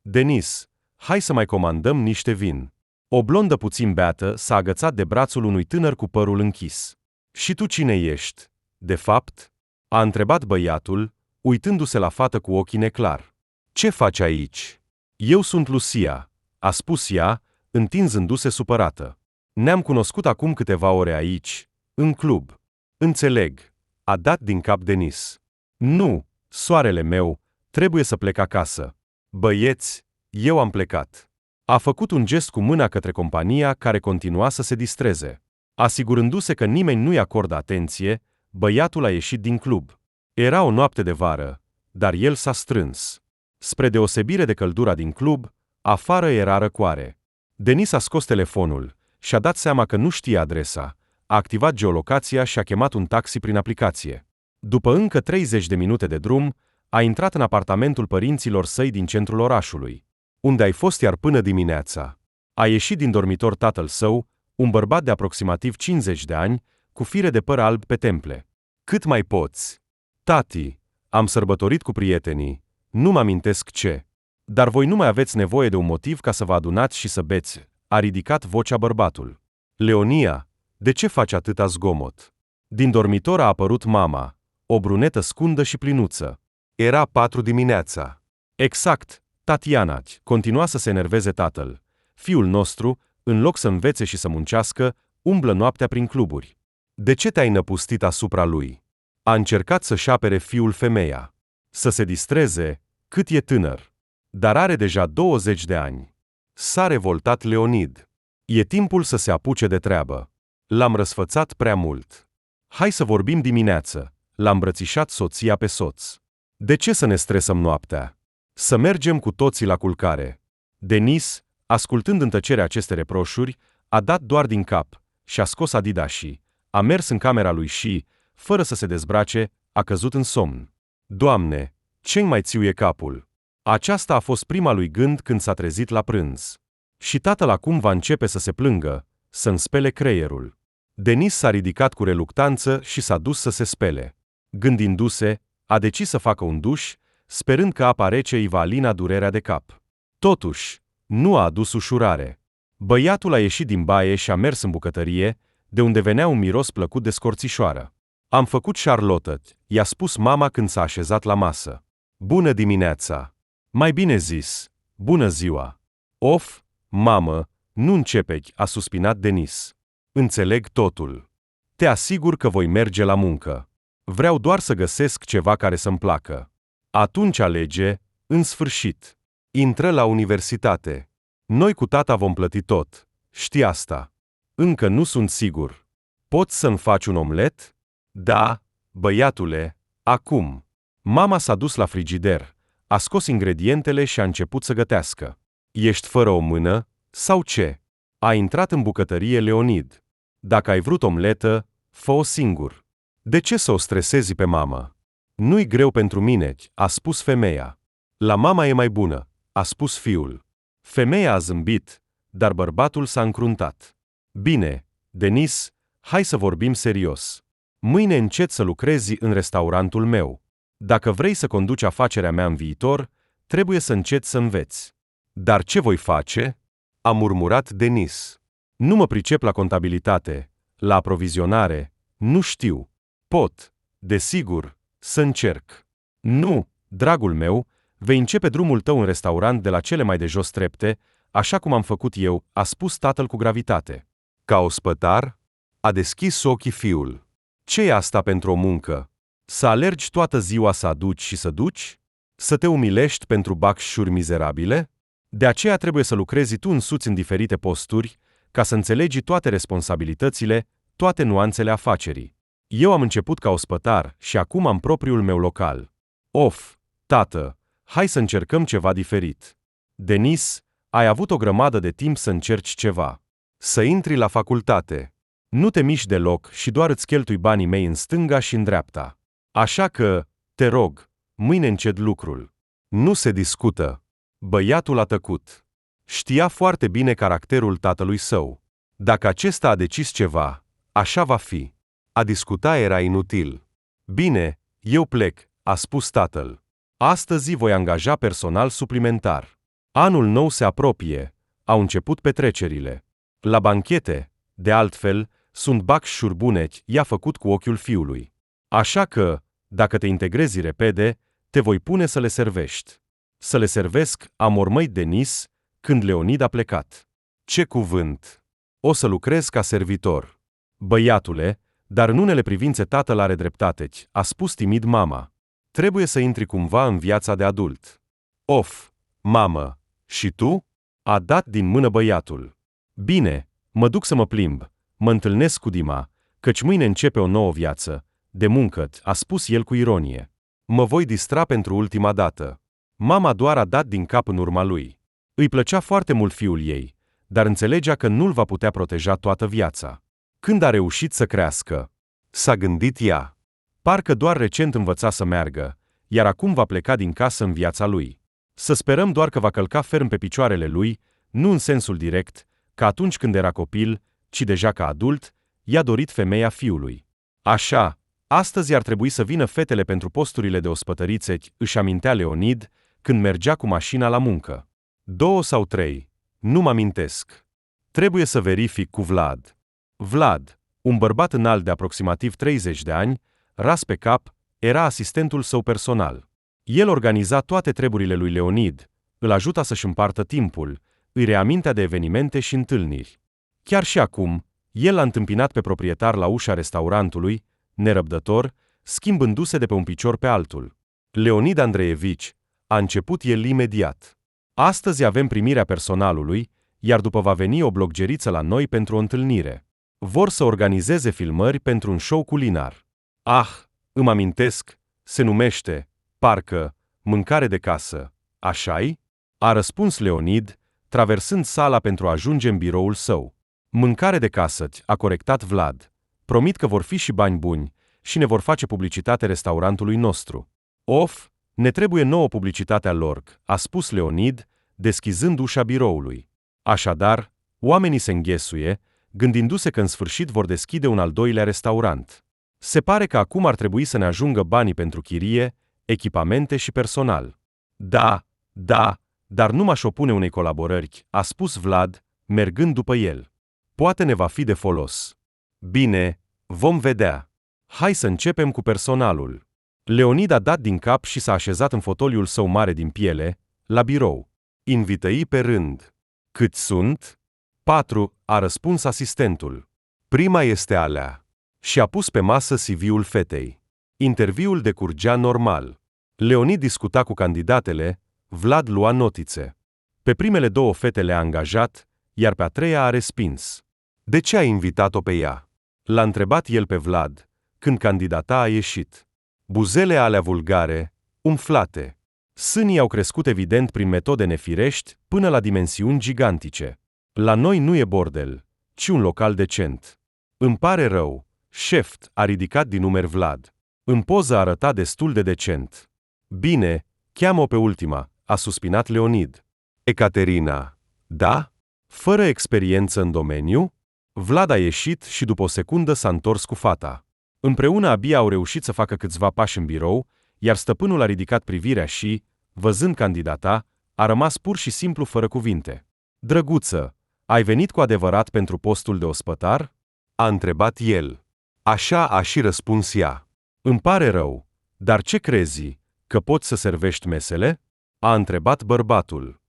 Denis, hai să mai comandăm niște vin. O blondă puțin beată s-a agățat de brațul unui tânăr cu părul închis. Și tu cine ești, de fapt? A întrebat băiatul, uitându-se la fată cu ochii neclar. Ce faci aici? Eu sunt Lucia, a spus ea, întinzându-se supărată. Ne-am cunoscut acum câteva ore aici, în club. Înțeleg, a dat din cap Denis. Nu, soarele meu, trebuie să plec acasă. Băieți, eu am plecat. A făcut un gest cu mâna către compania care continua să se distreze. Asigurându-se că nimeni nu-i acordă atenție, băiatul a ieșit din club. Era o noapte de vară, dar el s-a strâns. Spre deosebire de căldura din club, afară era răcoare. Denis a scos telefonul și-a dat seama că nu știe adresa, a activat geolocația și a chemat un taxi prin aplicație. După încă 30 de minute de drum, a intrat în apartamentul părinților săi din centrul orașului. Unde ai fost iar până dimineața? A ieșit din dormitor tatăl său, un bărbat de aproximativ 50 de ani, cu fire de păr alb pe temple. Cât mai poți? Tati, am sărbătorit cu prietenii, nu mă amintesc ce. Dar voi nu mai aveți nevoie de un motiv ca să vă adunați și să beți, a ridicat vocea bărbatul. Leonia, de ce faci atâta zgomot? Din dormitor a apărut mama, o brunetă scundă și plinuță. Era 4 dimineața. Exact, Tatiana, continua să se enerveze tatăl. Fiul nostru, în loc să învețe și să muncească, umblă noaptea prin cluburi. De ce te-ai năpustit asupra lui? A încercat să-și apere fiul femeia. Să se distreze, cât e tânăr. Dar are deja 20 de ani. S-a revoltat Leonid. E timpul să se apuce de treabă. L-am răsfățat prea mult. Hai să vorbim dimineață, l-a îmbrățișat soția pe soț. De ce să ne stresăm noaptea? Să mergem cu toții la culcare. Denis, ascultând în tăcere aceste reproșuri, a dat doar din cap și a scos adidașii, a mers în camera lui și, fără să se dezbrace, a căzut în somn. Doamne, ce-mi mai țiuie capul? Aceasta a fost prima lui gând când s-a trezit la prânz. Și tatăl acum va începe să se plângă, să-mi spele creierul. Denis s-a ridicat cu reluctanță și s-a dus să se spele. Gândindu-se, a decis să facă un duș, sperând că apa rece îi va alina durerea de cap. Totuși, nu a adus ușurare. Băiatul a ieșit din baie și a mers în bucătărie, de unde venea un miros plăcut de scorțișoară. Am făcut Charlotte, i-a spus mama când s-a așezat la masă. Bună dimineața! Mai bine zis, bună ziua! Of, mamă, nu începe, a suspinat Denis. Înțeleg totul. Te asigur că voi merge la muncă. Vreau doar să găsesc ceva care să-mi placă. Atunci alege, în sfârșit. Intră la universitate. Noi cu tata vom plăti tot. Știi asta. Încă nu sunt sigur. Poți să-mi faci un omlet? Da, băiatule, acum. Mama s-a dus la frigider, a scos ingredientele și a început să gătească. Ești fără o mână, sau ce? A intrat în bucătărie Leonid. Dacă ai vrut omletă, fă-o singur. De ce să o stresezi pe mamă? Nu-i greu pentru mine, a spus femeia. La mama e mai bună, a spus fiul. Femeia a zâmbit, dar bărbatul s-a încruntat. Bine, Denis, hai să vorbim serios. Mâine încet să lucrezi în restaurantul meu. Dacă vrei să conduci afacerea mea în viitor, trebuie să înceți să înveți. Dar ce voi face? A murmurat Denis. Nu mă pricep la contabilitate, la aprovizionare, nu știu. Pot, desigur, să încerc. Nu, dragul meu, vei începe drumul tău în restaurant de la cele mai de jos trepte, așa cum am făcut eu, a spus tatăl cu gravitate. Ca ospătar? A deschis ochii fiul. Ce e asta pentru o muncă? Să alergi toată ziua să aduci și să duci? Să te umilești pentru bacșuri mizerabile? De aceea trebuie să lucrezi tu însuți în diferite posturi, ca să înțelegi toate responsabilitățile, toate nuanțele afacerii. Eu am început ca ospătar și acum am propriul meu local. Of, tată, hai să încercăm ceva diferit. Denis, ai avut o grămadă de timp să încerci ceva. Să intri la facultate. Nu te miști deloc și doar îți cheltui banii mei în stânga și în dreapta. Așa că, te rog, mâine înced lucrul. Nu se discută. Băiatul a tăcut. Știa foarte bine caracterul tatălui său. Dacă acesta a decis ceva, așa va fi. A discuta era inutil. Bine, eu plec, a spus tatăl. Astăzi voi angaja personal suplimentar. Anul nou se apropie, au început petrecerile. La banchete, de altfel, sunt bacșuri bune, i-a făcut cu ochiul fiului. Așa că, dacă te integrezi repede, te voi pune să le servești. Să le servesc, a mormăit Denis, când Leonid a plecat. Ce cuvânt! O să lucrez ca servitor. Băiatule, dar în unele privințe tatăl are dreptate, a spus timid mama. Trebuie să intri cumva în viața de adult. Of, mamă, și tu? A dat din mână băiatul. Bine, mă duc să mă plimb, mă întâlnesc cu Dima, căci mâine începe o nouă viață, de muncă, a spus el cu ironie. Mă voi distra pentru ultima dată. Mama doar a dat din cap în urma lui. Îi plăcea foarte mult fiul ei, dar înțelegea că nu-l va putea proteja toată viața. Când a reușit să crească? S-a gândit ea. Parcă doar recent învăța să meargă, iar acum va pleca din casă în viața lui. Să sperăm doar că va călca ferm pe picioarele lui, nu în sensul direct, ca atunci când era copil, ci deja ca adult, i-a dorit femeia fiului. Așa, astăzi ar trebui să vină fetele pentru posturile de ospătărițe, își amintea Leonid, când mergea cu mașina la muncă. 2 sau 3, nu mă amintesc. Trebuie să verific cu Vlad. Vlad, un bărbat înalt de aproximativ 30 de ani, ras pe cap, era asistentul său personal. El organiza toate treburile lui Leonid, îl ajuta să-și împartă timpul, îi reamintea de evenimente și întâlniri. Chiar și acum, el l-a întâmpinat pe proprietar la ușa restaurantului, nerăbdător, schimbându-se de pe un picior pe altul. Leonid Andreevici, a început el imediat. Astăzi avem primirea personalului, iar după va veni o bloggeriță la noi pentru o întâlnire. Vor să organizeze filmări pentru un show culinar. Ah, îmi amintesc, se numește, parcă, mâncare de casă, așa-i? A răspuns Leonid, traversând sala pentru a ajunge în biroul său. Mâncare de casă, a corectat Vlad. Promit că vor fi și bani buni și ne vor face publicitate restaurantului nostru. Of, ne trebuie nouă publicitatea lor, a spus Leonid, deschizând ușa biroului. Așadar, oamenii se înghesuie, gândindu-se că în sfârșit vor deschide un al doilea restaurant. Se pare că acum ar trebui să ne ajungă banii pentru chirie, echipamente și personal. Da, dar nu m-aș opune unei colaborări, a spus Vlad, mergând după el. Poate ne va fi de folos. Bine, vom vedea. Hai să începem cu personalul. Leonid a dat din cap și s-a așezat în fotoliul său mare din piele, la birou. Invităii pe rând. Cât sunt? 4, a răspuns asistentul. Prima este Alea. Și a pus pe masă CV-ul fetei. Interviul decurgea normal. Leonid discuta cu candidatele, Vlad lua notițe. Pe primele 2 fete le-a angajat, iar pe a 3-a a respins. De ce ai invitat-o pe ea? L-a întrebat el pe Vlad, când candidata a ieșit. Buzele alea vulgare, umflate. Sânii au crescut evident prin metode nefirești până la dimensiuni gigantice. La noi nu e bordel, ci un local decent. Îmi pare rău, șef, a ridicat din umeri Vlad. În poză arăta destul de decent. Bine, cheamă-o pe ultima, a suspinat Leonid. Ecaterina. Da? Fără experiență în domeniu? Vlad a ieșit și după o secundă s-a întors cu fata. Împreună abia au reușit să facă câțiva pași în birou, iar stăpânul a ridicat privirea și, văzând candidata, a rămas pur și simplu fără cuvinte. Drăguță, ai venit cu adevărat pentru postul de ospătar? A întrebat el. Așa a și răspuns ea. Îmi pare rău, dar ce crezi, că poți să servești mesele? A întrebat bărbatul.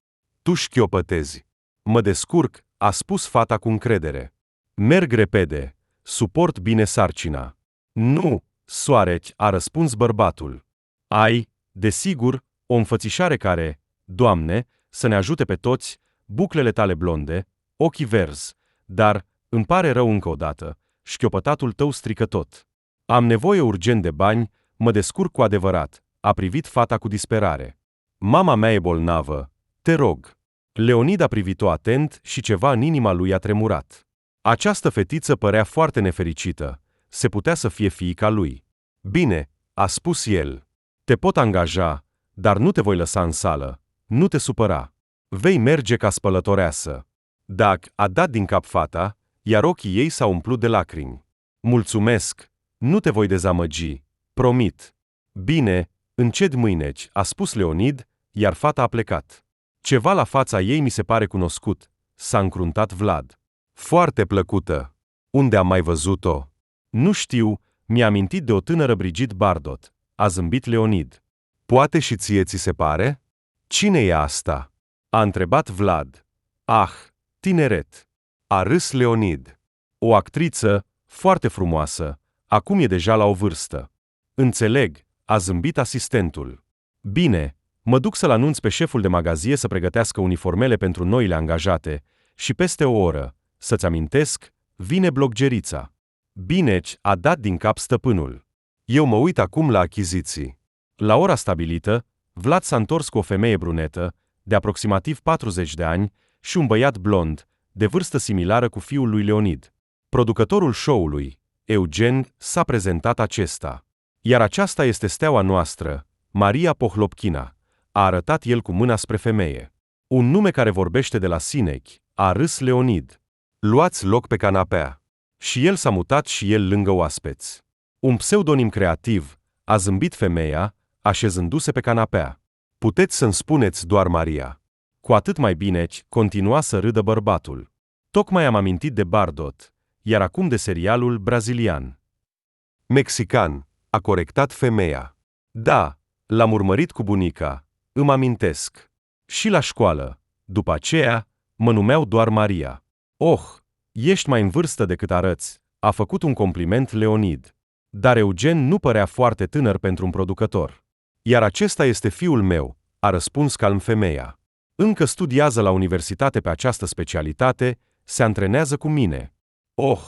Tu șchiopătezi. Mă descurc, a spus fata cu încredere. Merg repede, suport bine sarcina. Nu, soare, a răspuns bărbatul. Ai, desigur, o înfățișare care, Doamne, să ne ajute pe toți, buclele tale blonde, ochii verzi, dar, îmi pare rău încă o dată, șchiopătatul tău strică tot. Am nevoie urgent de bani, mă descurc cu adevărat, a privit fata cu disperare. Mama mea e bolnavă, te rog. Leonid a privit-o atent și ceva în inima lui a tremurat. Această fetiță părea foarte nefericită, se putea să fie fiica lui. Bine, a spus el. Te pot angaja, dar nu te voi lăsa în sală, nu te supăra. Vei merge ca spălătoreasă. Dag a dat din cap fata, iar ochii ei s-au umplut de lacrimi. Mulțumesc, nu te voi dezamăgi, promit. Bine, înced mâineci, a spus Leonid, iar fata a plecat. Ceva la fața ei mi se pare cunoscut, s-a încruntat Vlad. Foarte plăcută. Unde am mai văzut-o? Nu știu, mi-a amintit de o tânără Brigitte Bardot, a zâmbit Leonid. Poate și ție ți se pare? Cine e asta? A întrebat Vlad. Ah, tineret. A râs Leonid. O actriță, foarte frumoasă, acum e deja la o vârstă. Înțeleg, a zâmbit asistentul. Bine, mă duc să-l anunț pe șeful de magazie să pregătească uniformele pentru noile angajate și peste o oră, să-ți amintesc, vine bloggerița. Bineci, a dat din cap stăpânul. Eu mă uit acum la achiziții. La ora stabilită, Vlad s-a întors cu o femeie brunetă, de aproximativ 40 de ani, și un băiat blond, de vârstă similară cu fiul lui Leonid. Producătorul show-ului, Eugen, s-a prezentat acesta. Iar aceasta este steaua noastră, Maria Pohlopkina, a arătat el cu mâna spre femeie. Un nume care vorbește de la sinechi, a râs Leonid. Luați loc pe canapea. Și el s-a mutat și el lângă oaspeți. Un pseudonim creativ, a zâmbit femeia, așezându-se pe canapea. Puteți să-mi spuneți doar Maria. Cu atât mai bine, continua să râdă bărbatul. Tocmai am amintit de Bardot, iar acum de serialul brazilian. Mexican, a corectat femeia. Da, l-am urmărit cu bunica, îmi amintesc. Și la școală, după aceea, mă numeau doar Maria. Oh, ești mai în vârstă decât arăți, a făcut un compliment Leonid. Dar Eugen nu părea foarte tânăr pentru un producător. Iar acesta este fiul meu, a răspuns calm femeia. Încă studiază la universitate pe această specialitate, se antrenează cu mine. Oh,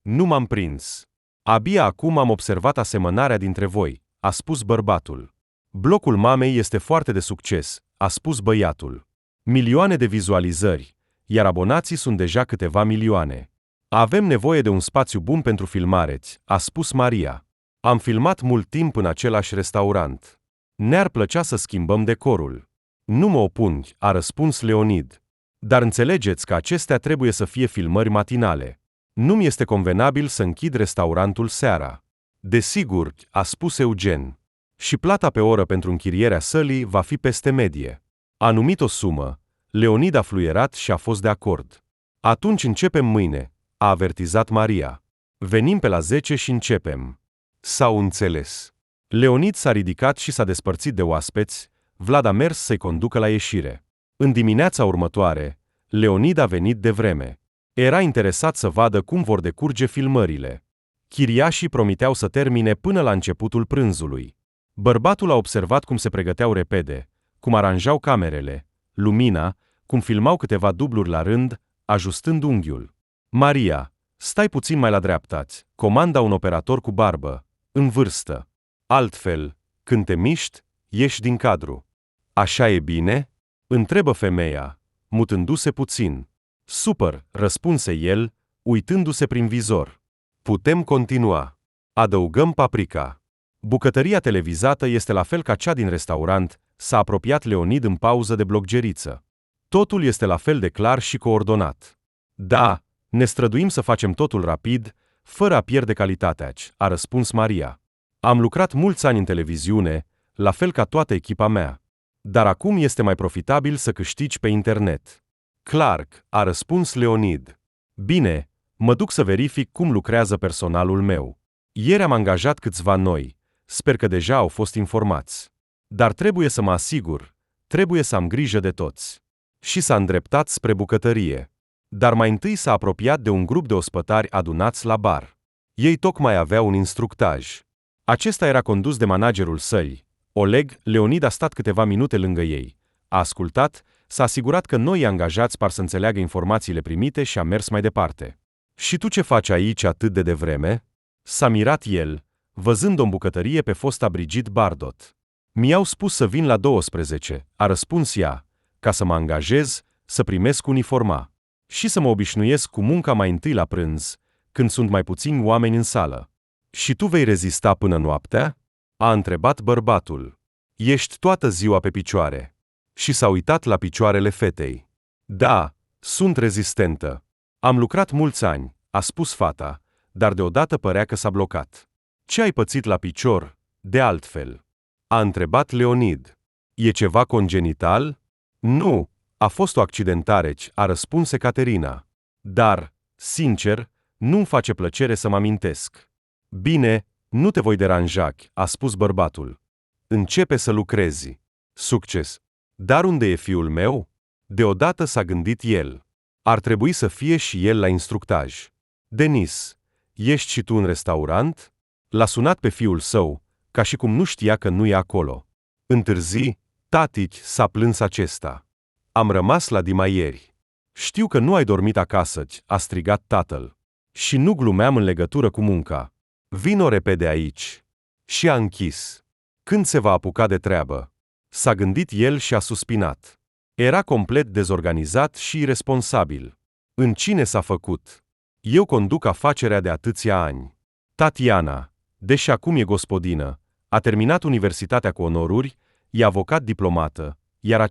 nu m-am prins. Abia acum am observat asemănarea dintre voi, a spus bărbatul. Blocul mamei este foarte de succes, a spus băiatul. Milioane de vizualizări, iar abonații sunt deja câteva milioane. Avem nevoie de un spațiu bun pentru filmare, a spus Maria. Am filmat mult timp în același restaurant. Ne-ar plăcea să schimbăm decorul. Nu mă opun, a răspuns Leonid. Dar înțelegeți că acestea trebuie să fie filmări matinale. Nu-mi este convenabil să închid restaurantul seara. Desigur, a spus Eugen. Și plata pe oră pentru închirierea sălii va fi peste medie. A numit o sumă. Leonid a fluierat și a fost de acord. Atunci începem mâine, a avertizat Maria. Venim pe la 10 și începem. S-au înțeles. Leonid s-a ridicat și s-a despărțit de oaspeți, Vlad a mers să-i conducă la ieșire. În dimineața următoare, Leonid a venit devreme. Era interesat să vadă cum vor decurge filmările. Chiriașii promiteau să termine până la începutul prânzului. Bărbatul a observat cum se pregăteau repede, cum aranjau camerele, lumina, cum filmau câteva dubluri la rând, ajustând unghiul. Maria, stai puțin mai la dreapta-ți, comanda un operator cu barbă, în vârstă. Altfel, când te miști, ieși din cadru. Așa e bine? Întrebă femeia, mutându-se puțin. Super, răspunse el, uitându-se prin vizor. Putem continua. Adăugăm paprika. Bucătăria televizată este la fel ca cea din restaurant, s-a apropiat Leonid în pauză de bloggeriță. Totul este la fel de clar și coordonat. Da, ne străduim să facem totul rapid, fără a pierde calitatea, a răspuns Maria. Am lucrat mulți ani în televiziune, la fel ca toată echipa mea. Dar acum este mai profitabil să câștigi pe internet. Clark, a răspuns Leonid. Bine, mă duc să verific cum lucrează personalul meu. Ieri am angajat câțiva noi, sper că deja au fost informați. Dar trebuie să mă asigur, trebuie să am grijă de toți. Și s-a îndreptat spre bucătărie. Dar mai întâi s-a apropiat de un grup de ospătari adunați la bar. Ei tocmai aveau un instructaj. Acesta era condus de managerul săi. Oleg, Leonid a stat câteva minute lângă ei. A ascultat, s-a asigurat că noi angajați par să înțeleagă informațiile primite și a mers mai departe. Și tu ce faci aici atât de devreme? S-a mirat el, văzând-o în bucătărie pe fosta Brigitte Bardot. Mi-au spus să vin la 12, a răspuns ea, ca să mă angajez, să primesc uniforma. Și să mă obișnuiesc cu munca mai întâi la prânz, când sunt mai puțini oameni în sală. Și tu vei rezista până noaptea? A întrebat bărbatul. Ești toată ziua pe picioare. Și s-a uitat la picioarele fetei. Da, sunt rezistentă. Am lucrat mulți ani, a spus fata, dar deodată părea că s-a blocat. Ce ai pățit la picior, de altfel? A întrebat Leonid. E ceva congenital? Nu, A fost o accidentare, a răspuns Ecaterina. Dar, sincer, nu-mi face plăcere să mă amintesc. Bine, nu te voi deranja, a spus bărbatul. Începe să lucrezi. Succes! Dar unde e fiul meu? Deodată s-a gândit el. Ar trebui să fie și el la instructaj. Denis, ești și tu în restaurant? L-a sunat pe fiul său, ca și cum nu știa că nu e acolo. Întârzi, tatici, s-a plâns acesta. Am rămas la dimaieri. Știu că nu ai dormit acasă, a strigat tatăl. Și nu glumeam în legătură cu munca. Vino repede aici. Și a închis. Când se va apuca de treabă? S-a gândit el și a suspinat. Era complet dezorganizat și iresponsabil. În cine s-a făcut? Eu conduc afacerea de atâția ani. Tatiana, deși acum e gospodină, a terminat universitatea cu onoruri, e avocat diplomată, iar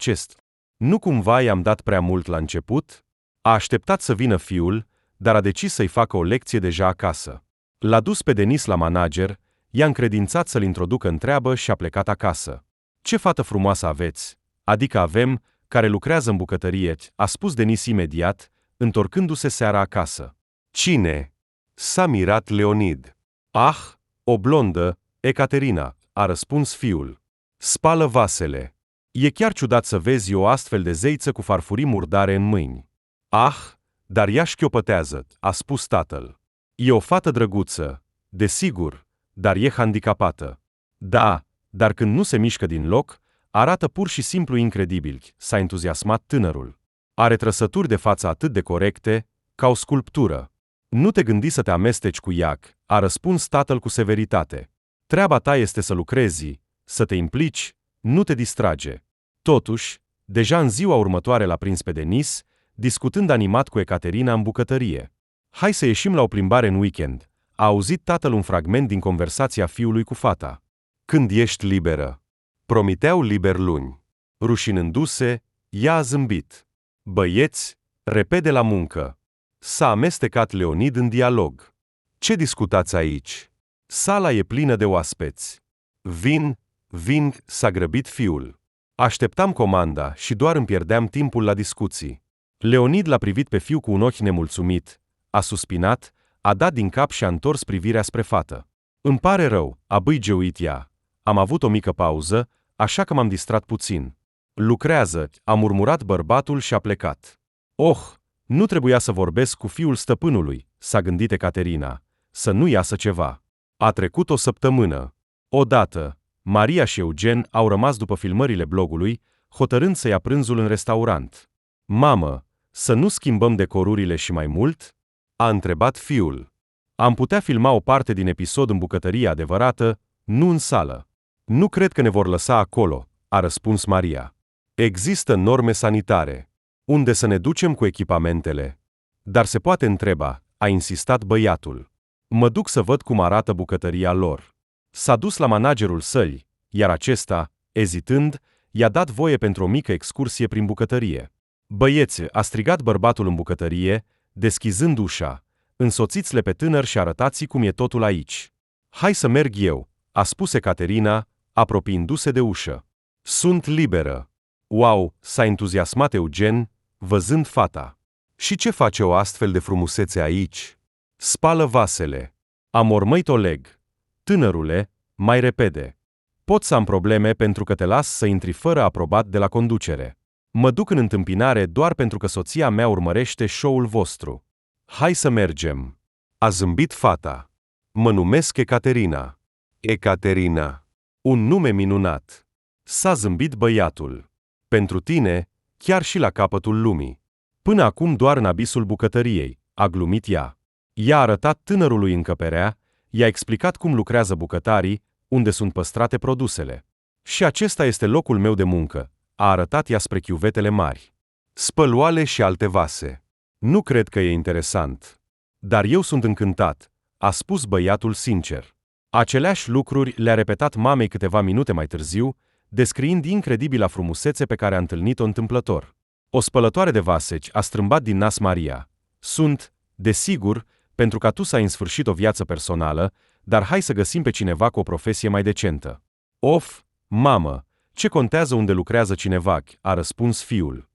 nu cumva i-am dat prea mult la început? A așteptat să vină fiul, dar a decis să-i facă o lecție deja acasă. L-a dus pe Denis la manager, i-a încredințat să-l introducă în treabă și a plecat acasă. Ce fată frumoasă aveți, adică avem, care lucrează în bucătărie, a spus Denis imediat, întorcându-se seara acasă. Cine? S-a mirat Leonid. Ah, o blondă, Ecaterina, a răspuns fiul. Spală vasele. E chiar ciudat să vezi o astfel de zeiță cu farfurii murdare în mâini. Ah, dar ea șchiopătează, a spus tatăl. E o fată drăguță, desigur, dar e handicapată. Da, dar când nu se mișcă din loc, arată pur și simplu incredibil, s-a entuziasmat tânărul. Are trăsături de față atât de corecte, ca o sculptură. Nu te gândi să te amesteci cu ea, a răspuns tatăl cu severitate. Treaba ta este să lucrezi, să te implici, nu te distrage. Totuși, deja în ziua următoare l-a prins pe Denis, discutând animat cu Ecaterina în bucătărie. Hai să ieșim la o plimbare în weekend, a auzit tatăl un fragment din conversația fiului cu fata. Când ești liberă? Promiteau liber luni. Rușinându-se, ea a zâmbit. Băieți, repede la muncă. S-a amestecat Leonid în dialog. Ce discutați aici? Sala e plină de oaspeți. Vin, s-a grăbit fiul. Așteptam comanda și doar îmi pierdeam timpul la discuții. Leonid l-a privit pe fiu cu un ochi nemulțumit, a suspinat, a dat din cap și a întors privirea spre fată. Îmi pare rău, a bâigeuit ea. Am avut o mică pauză, așa că m-am distrat puțin. Lucrează, a murmurat bărbatul și a plecat. Oh, nu trebuia să vorbesc cu fiul stăpânului, s-a gândit Ecaterina, să nu iasă ceva. A trecut o săptămână. Odată, Maria și Eugen au rămas după filmările blogului, hotărând să ia prânzul în restaurant. Mamă, să nu schimbăm decorurile și mai mult? A întrebat fiul. Am putea filma o parte din episod în bucătăria adevărată, nu în sală. Nu cred că ne vor lăsa acolo, a răspuns Maria. Există norme sanitare. Unde să ne ducem cu echipamentele? Dar se poate întreba, a insistat băiatul. Mă duc să văd cum arată bucătăria lor. S-a dus la managerul sălii, iar acesta, ezitând, i-a dat voie pentru o mică excursie prin bucătărie. Băiețe, a strigat bărbatul în bucătărie, deschizând ușa, însoțiți-le pe tânăr și arătați cum e totul aici. Hai să merg eu, a spus Ecaterina, apropiindu-se de ușă. Sunt liberă. Wow, s-a entuziasmat Eugen, văzând fata. Și ce face o astfel de frumusețe aici? Spală vasele. Am ormăit-o leg. Tânărule, mai repede. Pot să am probleme pentru că te las să intri fără aprobat de la conducere. Mă duc în întâmpinare doar pentru că soția mea urmărește show-ul vostru. Hai să mergem. A zâmbit fata. Mă numesc Ecaterina. Ecaterina. Un nume minunat. S-a zâmbit băiatul. Pentru tine, chiar și la capătul lumii. Până acum doar în abisul bucătăriei, a glumit ea. I-a arătat tânărului încăperea, i-a explicat cum lucrează bucătarii, unde sunt păstrate produsele. Și acesta este locul meu de muncă, a arătat ea spre chiuvetele mari. Spăloale și alte vase. Nu cred că e interesant. Dar eu sunt încântat, a spus băiatul sincer. Aceleași lucruri le-a repetat mamei câteva minute mai târziu, descriind incredibila frumusețe pe care a întâlnit-o întâmplător. O spălătoare de vase a strâmbat din nas Maria. Sunt, desigur, pentru ca tu să ai în sfârșit o viață personală, dar hai să găsim pe cineva cu o profesie mai decentă. Of, mamă, ce contează unde lucrează cineva, a răspuns fiul.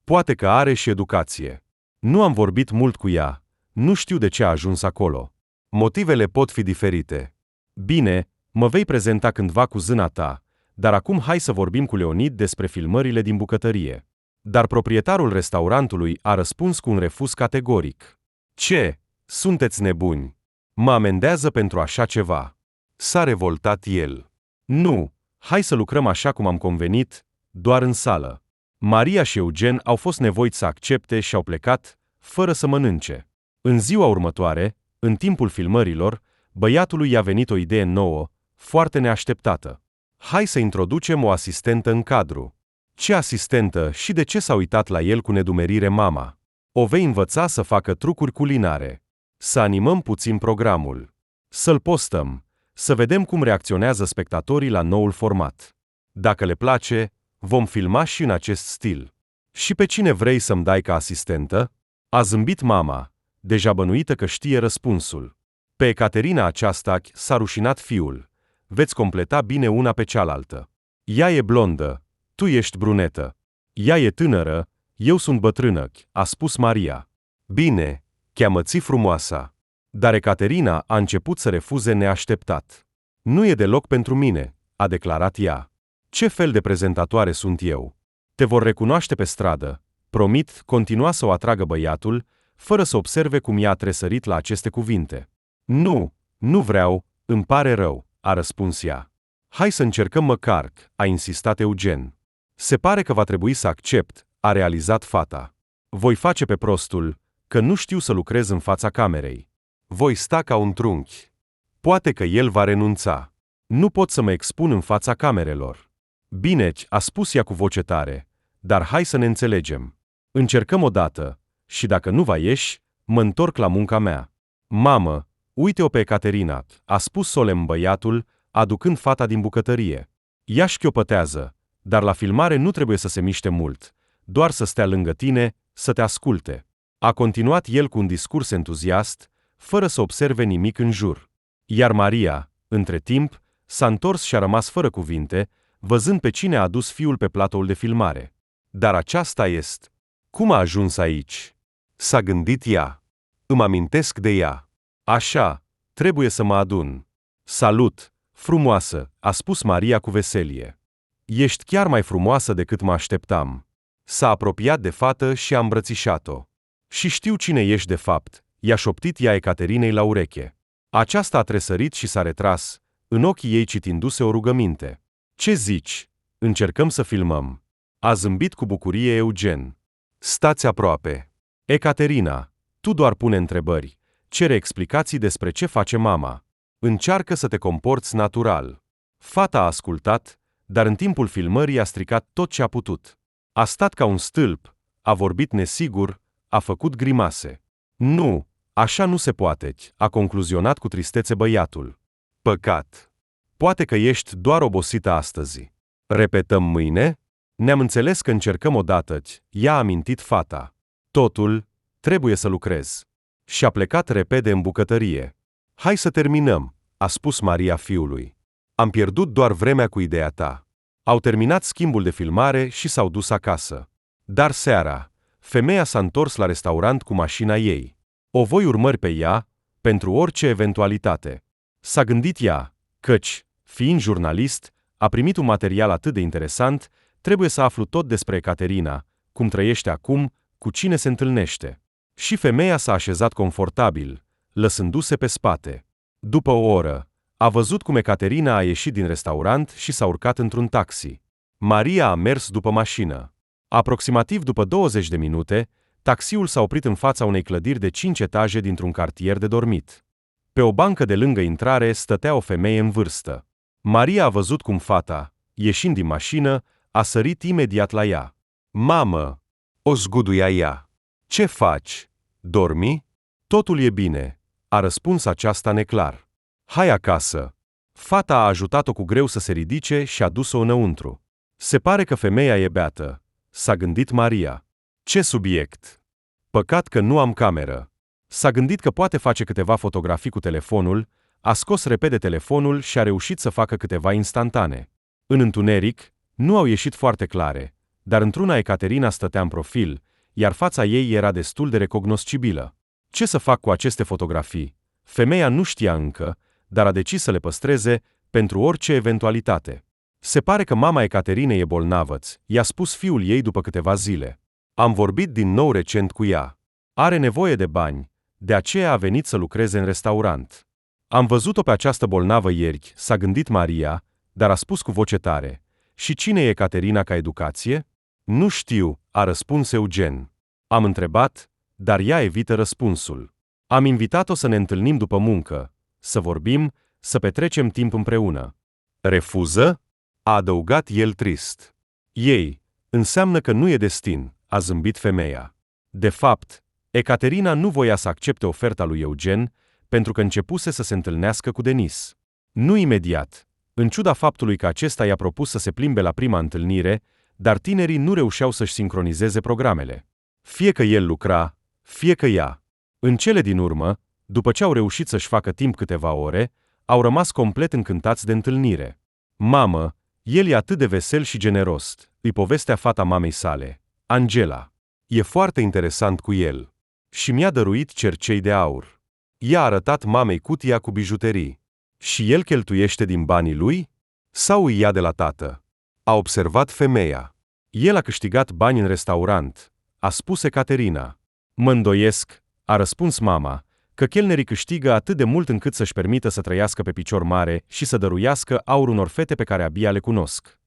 Poate că are și educație. Nu am vorbit mult cu ea, nu știu de ce a ajuns acolo. Motivele pot fi diferite. Bine, mă vei prezenta cândva cu zâna ta, dar acum hai să vorbim cu Leonid despre filmările din bucătărie. Dar proprietarul restaurantului a răspuns cu un refuz categoric. Ce? Sunteți nebuni? Mă amendează pentru așa ceva. S-a revoltat el. Nu, hai să lucrăm așa cum am convenit, doar în sală. Maria și Eugen au fost nevoiți să accepte și au plecat, fără să mănânce. În ziua următoare, în timpul filmărilor, băiatului i-a venit o idee nouă, foarte neașteptată. Hai să introducem o asistentă în cadru. Ce asistentă și de ce s-a uitat la el cu nedumerire mama? O vei învăța să facă trucuri culinare. Să animăm puțin programul. Să-l postăm. Să vedem cum reacționează spectatorii la noul format. Dacă le place, vom filma și în acest stil. Și pe cine vrei să-mi dai ca asistentă? A zâmbit mama, deja bănuită că știe răspunsul. Pe Ecaterina aceasta s-a rușinat fiul. Veți completa bine una pe cealaltă. Ea e blondă, tu ești brunetă. Ea e tânără, eu sunt bătrână, a spus Maria. Bine, cheamă-ți frumoasa. Dar Ecaterina a început să refuze neașteptat. Nu e deloc pentru mine, a declarat ea. Ce fel de prezentatoare sunt eu? Te vor recunoaște pe stradă. Promit, continua să o atragă băiatul, fără să observe cum ea a tresărit la aceste cuvinte. Nu, nu vreau, îmi pare rău, a răspuns ea. Hai să încercăm măcar, a insistat Eugen. Se pare că va trebui să accept, a realizat fata. Voi face pe prostul, că nu știu să lucrez în fața camerei. Voi sta ca un trunchi. Poate că el va renunța. Nu pot să mă expun în fața camerelor. Bine, a spus ea cu voce tare, dar hai să ne înțelegem. Încercăm odată, și dacă nu va ieși, mă întorc la munca mea. Mamă, uite-o pe Ecaterina, a spus solemn băiatul, aducând fata din bucătărie. Ea șchiopătează, dar la filmare nu trebuie să se miște mult, doar să stea lângă tine, să te asculte. A continuat el cu un discurs entuziast, fără să observe nimic în jur. Iar Maria, între timp, s-a întors și a rămas fără cuvinte, văzând pe cine a adus fiul pe platoul de filmare. Dar aceasta este. Cum a ajuns aici? S-a gândit ea. Îmi amintesc de ea. Așa, trebuie să mă adun. Salut, frumoasă, a spus Maria cu veselie. Ești chiar mai frumoasă decât mă așteptam. S-a apropiat de fată și a îmbrățișat-o. Și știu cine ești de fapt, i-a șoptit ea Ecaterinei la ureche. Aceasta a tresărit și s-a retras, în ochii ei citindu-se o rugăminte. Ce zici? Încercăm să filmăm. A zâmbit cu bucurie Eugen. Stați aproape. Ecaterina, tu doar pune întrebări, cere explicații despre ce face mama. Încearcă să te comporți natural. Fata a ascultat, dar în timpul filmării a stricat tot ce a putut. A stat ca un stâlp, a vorbit nesigur, a făcut grimase. Nu, așa nu se poate, a concluzionat cu tristețe băiatul. Păcat. Poate că ești doar obosită astăzi. Repetăm mâine? Ne-am înțeles că încercăm odată, i-a amintit fata. Totul, trebuie să lucrez. Și a plecat repede în bucătărie. Hai să terminăm, a spus Maria fiului. Am pierdut doar vremea cu ideea ta. Au terminat schimbul de filmare și s-au dus acasă. Dar seara, femeia s-a întors la restaurant cu mașina ei. O voi urmări pe ea, pentru orice eventualitate. S-a gândit ea, căci, fiind jurnalist, a primit un material atât de interesant, trebuie să aflu tot despre Ecaterina, cum trăiește acum, cu cine se întâlnește. Și femeia s-a așezat confortabil, lăsându-se pe spate. După o oră, a văzut cum Ecaterina a ieșit din restaurant și s-a urcat într-un taxi. Maria a mers după mașină. Aproximativ după 20 de minute, taxiul s-a oprit în fața unei clădiri de 5 etaje dintr-un cartier de dormit. Pe o bancă de lângă intrare stătea o femeie în vârstă. Maria a văzut cum fata, ieșind din mașină, a sărit imediat la ea. Mamă! O zguduia ea. Ce faci? Dormi? Totul e bine, a răspuns aceasta neclar. Hai acasă. Fata a ajutat-o cu greu să se ridice și a dus-o înăuntru. Se pare că femeia e beată, s-a gândit Maria. Ce subiect? Păcat că nu am cameră. S-a gândit că poate face câteva fotografii cu telefonul, a scos repede telefonul și a reușit să facă câteva instantane. În întuneric, nu au ieșit foarte clare, dar într-una Ecaterina stătea în profil, iar fața ei era destul de recognoscibilă. Ce să fac cu aceste fotografii? Femeia nu știa încă, dar a decis să le păstreze pentru orice eventualitate. Se pare că mama Ecaterinei e bolnavă, i-a spus fiul ei după câteva zile. Am vorbit din nou recent cu ea. Are nevoie de bani, de aceea a venit să lucreze în restaurant. Am văzut-o pe această bolnavă ieri, s-a gândit Maria, dar a spus cu voce tare. Și cine e Ecaterina ca educație? Nu știu, a răspuns Eugen. Am întrebat, dar ea evită răspunsul. Am invitat-o să ne întâlnim după muncă, să vorbim, să petrecem timp împreună. Refuză? A adăugat el trist. Ei, înseamnă că nu e destin, a zâmbit femeia. De fapt, Ecaterina nu voia să accepte oferta lui Eugen, pentru că începuse să se întâlnească cu Denis. Nu imediat, în ciuda faptului că acesta i-a propus să se plimbe la prima întâlnire, dar tinerii nu reușeau să-și sincronizeze programele. Fie că el lucra, fie că ea. În cele din urmă, după ce au reușit să-și facă timp câteva ore, au rămas complet încântați de întâlnire. Mamă, el e atât de vesel și generos, îi povestea fata mamei sale, Angela. E foarte interesant cu el. Și mi-a dăruit cercei de aur. I-a arătat mamei cutia cu bijuterii. Și el cheltuiește din banii lui? Sau îi ia de la tată? A observat femeia. El a câștigat bani în restaurant, a spus Ecaterina. Mă îndoiesc, a răspuns mama, că chelnerii câștigă atât de mult încât să-și permită să trăiască pe picior mare și să dăruiască aur unor fete pe care abia le cunosc.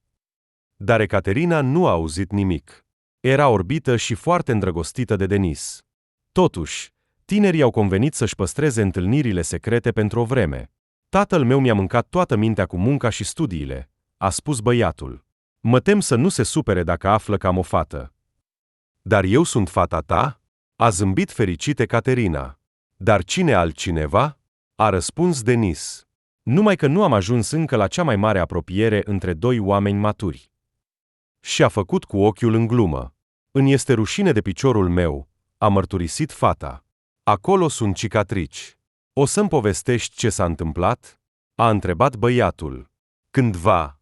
Dar Ecaterina nu a auzit nimic. Era orbită și foarte îndrăgostită de Denis. Totuși, tinerii au convenit să-și păstreze întâlnirile secrete pentru o vreme. Tatăl meu mi-a mâncat toată mintea cu munca și studiile, a spus băiatul. Mă tem să nu se supere dacă află că am o fată. Dar eu sunt fata ta? A zâmbit fericit Ecaterina. Dar cine altcineva? A răspuns Denis. Numai că nu am ajuns încă la cea mai mare apropiere între doi oameni maturi. Și a făcut cu ochiul în glumă. Îmi este rușine de piciorul meu, a mărturisit fata. Acolo sunt cicatrici. O să-mi povestești ce s-a întâmplat? A întrebat băiatul. Cândva.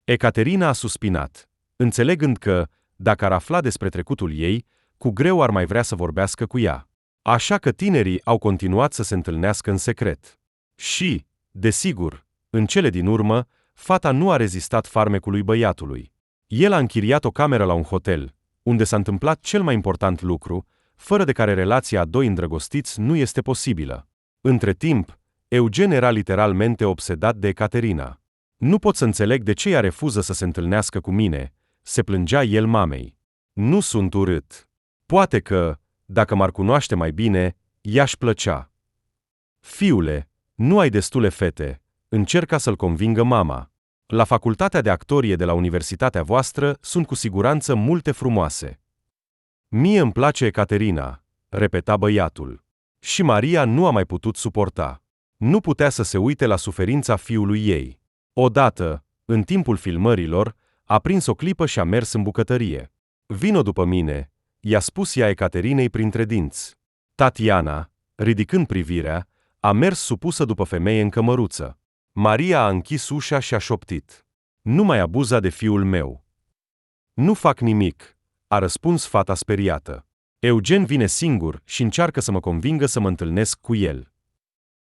Ecaterina a suspinat, înțelegând că, dacă ar afla despre trecutul ei, cu greu ar mai vrea să vorbească cu ea. Așa că tinerii au continuat să se întâlnească în secret. Și, desigur, în cele din urmă, fata nu a rezistat farmecului băiatului. El a închiriat o cameră la un hotel, unde s-a întâmplat cel mai important lucru, fără de care relația a doi îndrăgostiți nu este posibilă. Între timp, Eugen era literalmente obsedat de Ecaterina. Nu pot să înțeleg de ce ea refuză să se întâlnească cu mine, se plângea el mamei. Nu sunt urât. Poate că, dacă m-ar cunoaște mai bine, i-aș plăcea. Fiule, nu ai destule fete, încerca să-l convingă mama. La facultatea de actorie de la universitatea voastră sunt cu siguranță multe frumoase. Mie îmi place Ecaterina, repeta băiatul. Și Maria nu a mai putut suporta. Nu putea să se uite la suferința fiului ei. Odată, în timpul filmărilor, a prins o clipă și a mers în bucătărie. Vino după mine, i-a spus ea Ecaterinei printre dinți. Tatiana, ridicând privirea, a mers supusă după femeie în cămăruță. Maria a închis ușa și a șoptit. Nu mai abuza de fiul meu. Nu fac nimic, a răspuns fata speriată. Eugen vine singur și încearcă să mă convingă să mă întâlnesc cu el.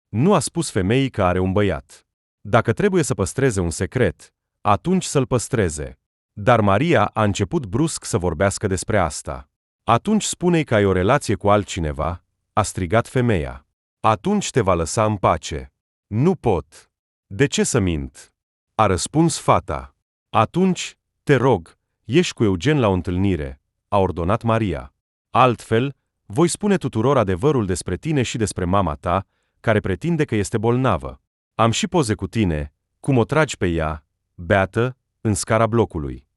Nu a spus femeii că are un băiat. Dacă trebuie să păstreze un secret, atunci să-l păstreze. Dar Maria a început brusc să vorbească despre asta. Atunci spune-i că ai o relație cu altcineva, a strigat femeia. Atunci te va lăsa în pace. Nu pot. De ce să mint? A răspuns fata. Atunci, te rog, ieși cu Eugen la o întâlnire, a ordonat Maria. Altfel, voi spune tuturor adevărul despre tine și despre mama ta, care pretinde că este bolnavă. Am și poze cu tine, cum o tragi pe ea, beată, în scara blocului.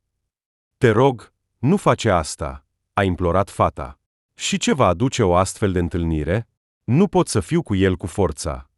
Te rog, nu face asta, a implorat fata. Și ce va aduce o astfel de întâlnire? Nu pot să fiu cu el cu forța.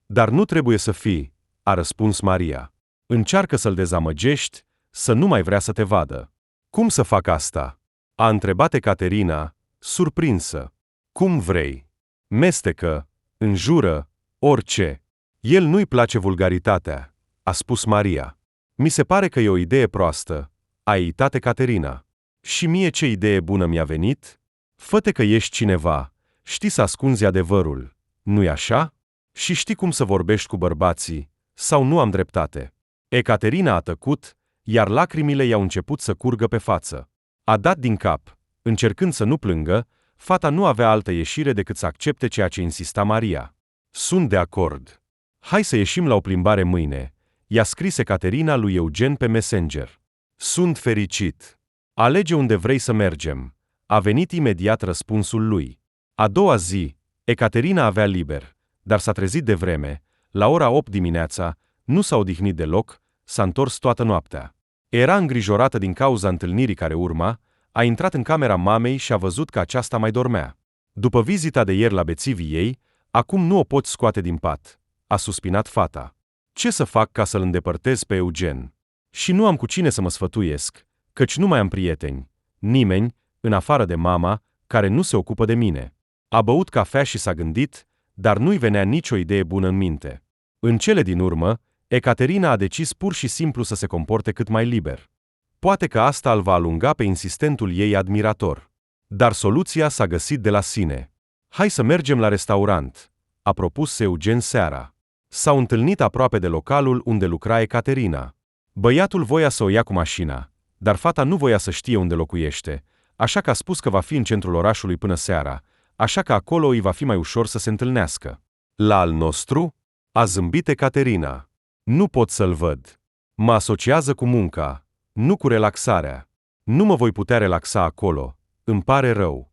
Dar nu trebuie să fii, a răspuns Maria. Încearcă să-l dezamăgești, să nu mai vrea să te vadă. Cum să fac asta? A întrebat Ecaterina, surprinsă. Cum vrei. Mestecă, înjură, orice. El nu-i place vulgaritatea, a spus Maria. Mi se pare că e o idee proastă, a eitat Ecaterina. Și mie ce idee bună mi-a venit? Fă-te că ești cineva, știi să ascunzi adevărul, nu-i așa? Și știi cum să vorbești cu bărbații, sau nu am dreptate? Ecaterina a tăcut, iar lacrimile i-au început să curgă pe față. A dat din cap, încercând să nu plângă, fata nu avea altă ieșire decât să accepte ceea ce insista Maria. Sunt de acord. Hai să ieșim la o plimbare mâine, i-a scris Ecaterina lui Eugen pe Messenger. Sunt fericit. Alege unde vrei să mergem. A venit imediat răspunsul lui. A doua zi, Ecaterina avea liber, dar s-a trezit devreme, la ora 8 dimineața, nu s-a odihnit deloc, s-a întors toată noaptea. Era îngrijorată din cauza întâlnirii care urma, a intrat în camera mamei și a văzut că aceasta mai dormea. După vizita de ieri la bețivii ei, acum nu o poți scoate din pat, a suspinat fata. Ce să fac ca să-l îndepărtez pe Eugen? Și nu am cu cine să mă sfătuiesc, căci nu mai am prieteni, nimeni, în afară de mama, care nu se ocupă de mine. A băut cafea și s-a gândit, dar nu-i venea nicio idee bună în minte. În cele din urmă, Ecaterina a decis pur și simplu să se comporte cât mai liber. Poate că asta îl va alunga pe insistentul ei admirator. Dar soluția s-a găsit de la sine. Hai să mergem la restaurant, a propus Eugen seara. S-au întâlnit aproape de localul unde lucra Ecaterina. Băiatul voia să o ia cu mașina, dar fata nu voia să știe unde locuiește, așa că a spus că va fi în centrul orașului până seara, așa că acolo îi va fi mai ușor să se întâlnească. La al nostru? A zâmbit Ecaterina. Nu pot să-l văd. Mă asociază cu munca, nu cu relaxarea. Nu mă voi putea relaxa acolo, îmi pare rău.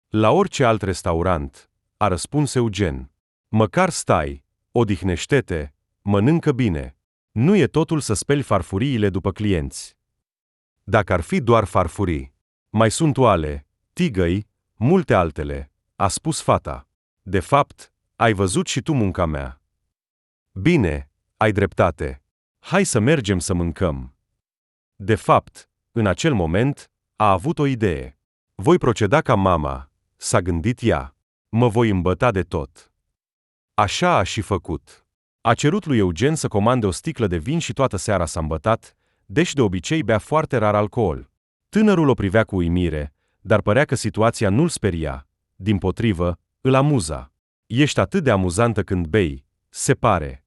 La orice alt restaurant, a răspuns Eugen. Măcar stai, odihnește-te, mănâncă bine. Nu e totul să speli farfuriile după clienți. Dacă ar fi doar farfurii. Mai sunt oale, tigăi, multe altele, a spus fata. De fapt, ai văzut și tu munca mea. Bine, ai dreptate. Hai să mergem să mâncăm. De fapt, în acel moment, a avut o idee. Voi proceda ca mama, s-a gândit ea. Mă voi îmbăta de tot. Așa a și făcut. A cerut lui Eugen să comande o sticlă de vin și toată seara s-a îmbătat, deși de obicei bea foarte rar alcool. Tânărul o privea cu uimire, dar părea că situația nu-l speria. Dimpotrivă, îl amuza. Ești atât de amuzantă când bei, se pare.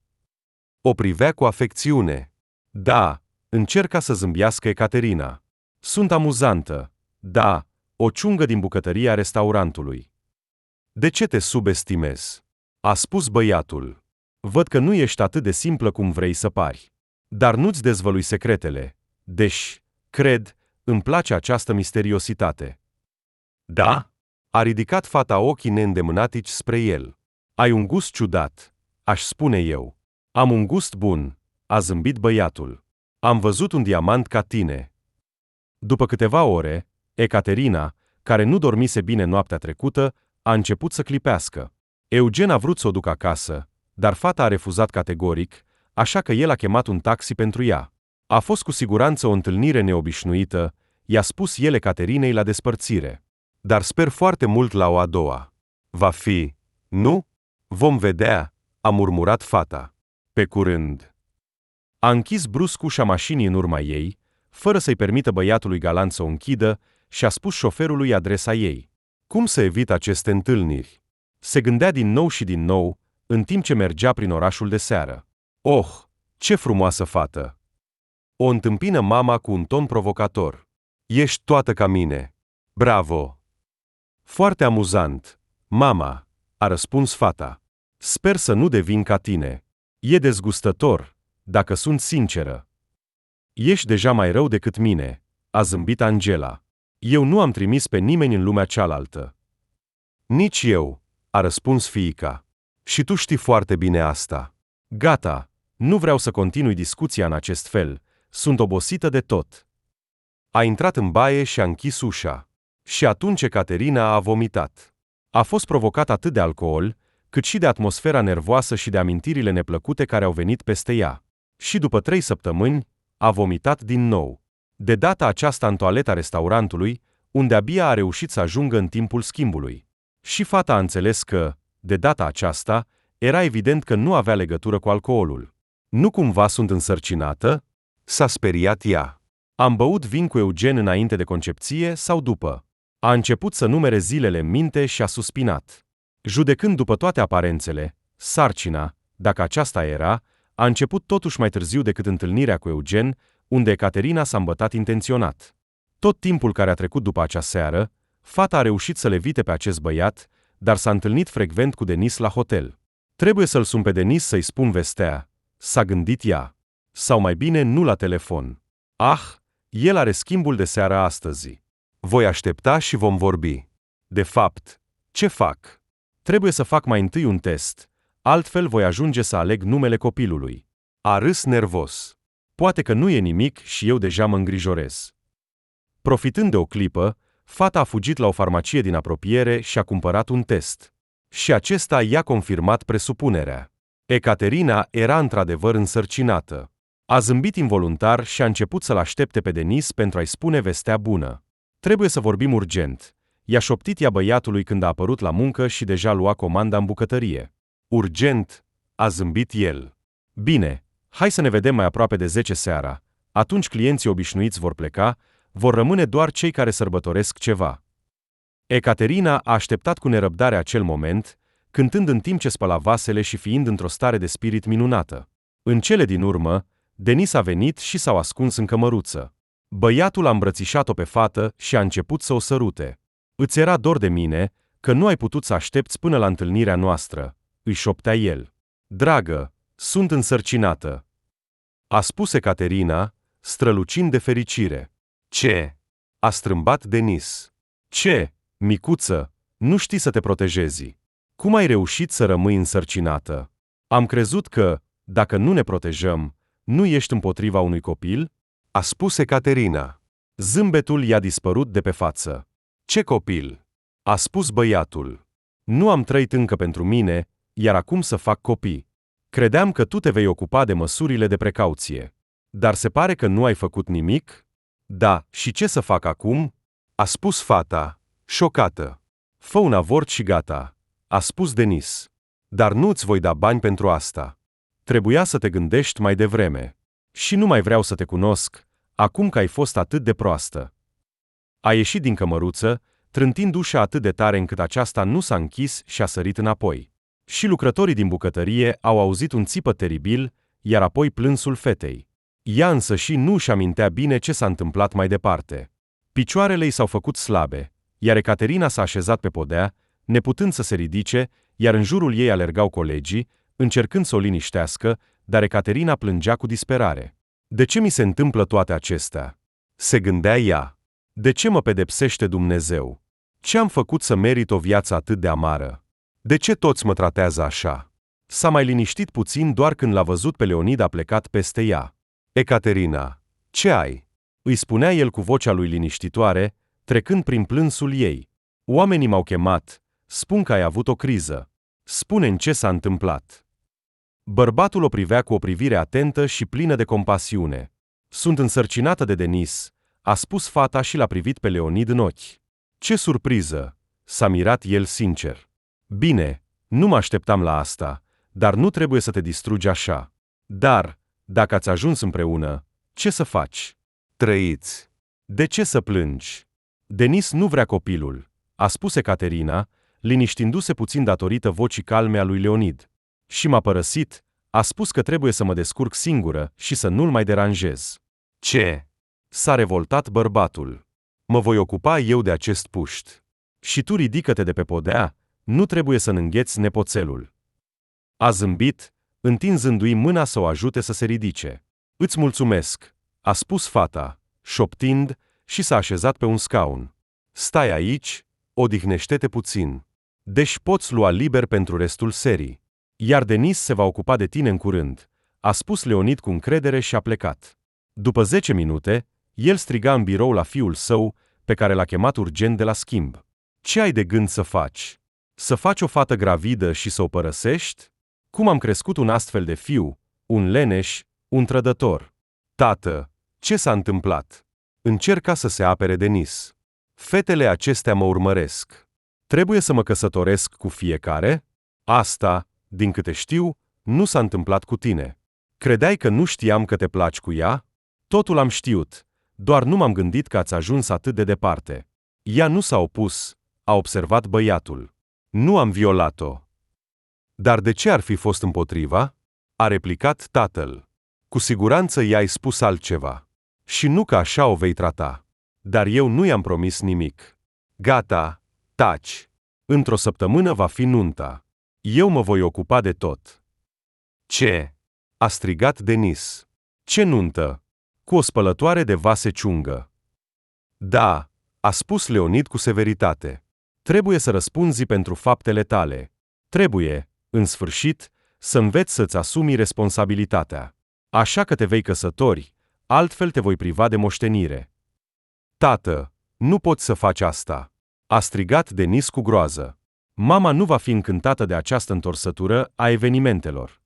O privea cu afecțiune. Da, încerca să zâmbească Ecaterina. Sunt amuzantă. Da, o ciungă din bucătăria restaurantului. De ce te subestimezi? A spus băiatul. Văd că nu ești atât de simplă cum vrei să pari. Dar nu-ți dezvălui secretele, deși, cred, îmi place această misteriositate. Da? A ridicat fata ochii neîndemânatici spre el. Ai un gust ciudat, aș spune eu. Am un gust bun, a zâmbit băiatul. Am văzut un diamant ca tine. După câteva ore, Ecaterina, care nu dormise bine noaptea trecută, a început să clipească. Eugen a vrut să o ducă acasă, dar fata a refuzat categoric, așa că el a chemat un taxi pentru ea. A fost cu siguranță o întâlnire neobișnuită, i-a spus el Ecaterinei la despărțire. Dar sper foarte mult la o a doua. Va fi, nu? Vom vedea, a murmurat fata. Pe curând. A închis brusc ușa mașinii în urma ei, fără să-i permită băiatului galant să o închidă, și a spus șoferului adresa ei. Cum să evit aceste întâlniri? Se gândea din nou și din nou, în timp ce mergea prin orașul de seară. Oh, ce frumoasă fată! O întâmpină mama cu un ton provocator. Ești toată ca mine. Bravo! Foarte amuzant, mama, a răspuns fata. Sper să nu devin ca tine. E dezgustător, dacă sunt sinceră. Ești deja mai rău decât mine, a zâmbit Angela. Eu nu am trimis pe nimeni în lumea cealaltă. Nici eu, a răspuns fiica. Și tu știi foarte bine asta. Gata, nu vreau să continui discuția în acest fel, sunt obosită de tot. A intrat în baie și a închis ușa. Și atunci Ecaterina a vomitat. A fost provocat atât de alcool, cât și de atmosfera nervoasă și de amintirile neplăcute care au venit peste ea. Și după 3 săptămâni, a vomitat din nou. De data aceasta în toaleta restaurantului, unde abia a reușit să ajungă în timpul schimbului. Și fata a înțeles că, de data aceasta, era evident că nu avea legătură cu alcoolul. Nu cumva sunt însărcinată? S-a speriat ea. Am băut vin cu Eugen înainte de concepție sau după? A început să numere zilele în minte și a suspinat. Judecând după toate aparențele, sarcina, dacă aceasta era, a început totuși mai târziu decât întâlnirea cu Eugen, unde Ecaterina s-a îmbătat intenționat. Tot timpul care a trecut după acea seară, fata a reușit să le evite pe acest băiat, dar s-a întâlnit frecvent cu Denis la hotel. Trebuie să-l sun pe Denis să-i spun vestea, s-a gândit ea. Sau mai bine, nu la telefon. El are schimbul de seară astăzi. Voi aștepta și vom vorbi. De fapt, ce fac? Trebuie să fac mai întâi un test, altfel voi ajunge să aleg numele copilului. A râs nervos. Poate că nu e nimic și eu deja mă îngrijorez. Profitând de o clipă, fata a fugit la o farmacie din apropiere și a cumpărat un test. Și acesta i-a confirmat presupunerea. Ecaterina era într-adevăr însărcinată. A zâmbit involuntar și a început să-l aștepte pe Denis pentru a-i spune vestea bună. Trebuie să vorbim urgent. I-a șoptit ea băiatului când a apărut la muncă și deja lua comanda în bucătărie. Urgent, a zâmbit el. Bine, hai să ne vedem mai aproape de 10 seara. Atunci clienții obișnuiți vor pleca, vor rămâne doar cei care sărbătoresc ceva. Ecaterina a așteptat cu nerăbdare acel moment, cântând în timp ce spăla vasele și fiind într-o stare de spirit minunată. În cele din urmă, Denis a venit și s-au ascuns în cămăruță. Băiatul a îmbrățișat-o pe fată și a început să o sărute. Îți era dor de mine, că nu ai putut să aștepți până la întâlnirea noastră, îi șoptea el. Dragă, sunt însărcinată, a spus Ecaterina, strălucind de fericire. Ce? A strâmbat Denis. Ce, micuță, nu știi să te protejezi. Cum ai reușit să rămâi însărcinată? Am crezut că, dacă nu ne protejăm, nu ești împotriva unui copil? A spus Ecaterina. Zâmbetul i-a dispărut de pe față. Ce copil? A spus băiatul. Nu am trăit încă pentru mine, iar acum să fac copii. Credeam că tu te vei ocupa de măsurile de precauție. Dar se pare că nu ai făcut nimic? Da, și ce să fac acum? A spus fata, șocată. Fă un avort și gata, a spus Denis. Dar nu-ți voi da bani pentru asta. Trebuia să te gândești mai devreme. Și nu mai vreau să te cunosc, acum că ai fost atât de proastă. A ieșit din cămăruță, trântind ușa atât de tare încât aceasta nu s-a închis și a sărit înapoi. Și lucrătorii din bucătărie au auzit un țipăt teribil, iar apoi plânsul fetei. Ea însă și nu își amintea bine ce s-a întâmplat mai departe. Picioarele i s-au făcut slabe, iar Ecaterina s-a așezat pe podea, neputând să se ridice, iar în jurul ei alergau colegii, încercând să o liniștească, dar Ecaterina plângea cu disperare. De ce mi se întâmplă toate acestea? Se gândea ea. De ce mă pedepsește Dumnezeu? Ce am făcut să merit o viață atât de amară? De ce toți mă tratează așa? S-a mai liniștit puțin doar când l-a văzut pe Leonid a plecat peste ea. Ecaterina, ce ai? Îi spunea el cu vocea lui liniștitoare, trecând prin plânsul ei. Oamenii m-au chemat, spun că ai avut o criză. Spune-mi ce s-a întâmplat. Bărbatul o privea cu o privire atentă și plină de compasiune. Sunt însărcinată de Denis, a spus fata și l-a privit pe Leonid în ochi. Ce surpriză! S-a mirat el sincer. Bine, nu mă așteptam la asta, dar nu trebuie să te distrugi așa. Dar, dacă ați ajuns împreună, ce să faci? Trăiți. De ce să plângi? Denis nu vrea copilul, a spus Ecaterina, liniștindu-se puțin datorită vocii calme a lui Leonid. Și m-a părăsit, a spus că trebuie să mă descurc singură și să nu-l mai deranjez. Ce? S-a revoltat bărbatul. Mă voi ocupa eu de acest puști. Și tu ridică-te de pe podea, nu trebuie să îngheți nepoțelul. A zâmbit, întinzându-i mâna să o ajute să se ridice. Îți mulțumesc, a spus fata, șoptind, și s-a așezat pe un scaun. Stai aici, odihnește-te puțin. Deci poți lua liber pentru restul serii. Iar Denis se va ocupa de tine în curând, a spus Leonid cu încredere și a plecat. După 10 minute, el striga în birou la fiul său, pe care l-a chemat urgent de la schimb. Ce ai de gând să faci? Să faci o fată gravidă și să o părăsești? Cum am crescut un astfel de fiu, un leneș, un trădător? Tată, ce s-a întâmplat? Încerca să se apere Denis. Fetele acestea mă urmăresc. Trebuie să mă căsătoresc cu fiecare? Asta, din câte știu, nu s-a întâmplat cu tine. Credeai că nu știam că te placi cu ea? Totul am știut, Doar nu m-am gândit că ați ajuns atât de departe. Ea nu s-a opus, a observat băiatul. Nu am violat-o. Dar de ce ar fi fost împotriva? A replicat tatăl. Cu siguranță i-ai spus altceva. Și nu că așa o vei trata. Dar eu nu i-am promis nimic. Gata, taci. Într-o săptămână va fi nunta. Eu mă voi ocupa de tot. Ce? A strigat Denis. Ce nuntă? Cu o spălătoare de vase ciungă. Da, a spus Leonid cu severitate. Trebuie să răspunzi pentru faptele tale. Trebuie, în sfârșit, să înveți să-ți asumi responsabilitatea. Așa că te vei căsători, altfel te voi priva de moștenire. Tată, nu poți să faci asta. A strigat Denis cu groază. Mama nu va fi încântată de această întorsătură a evenimentelor.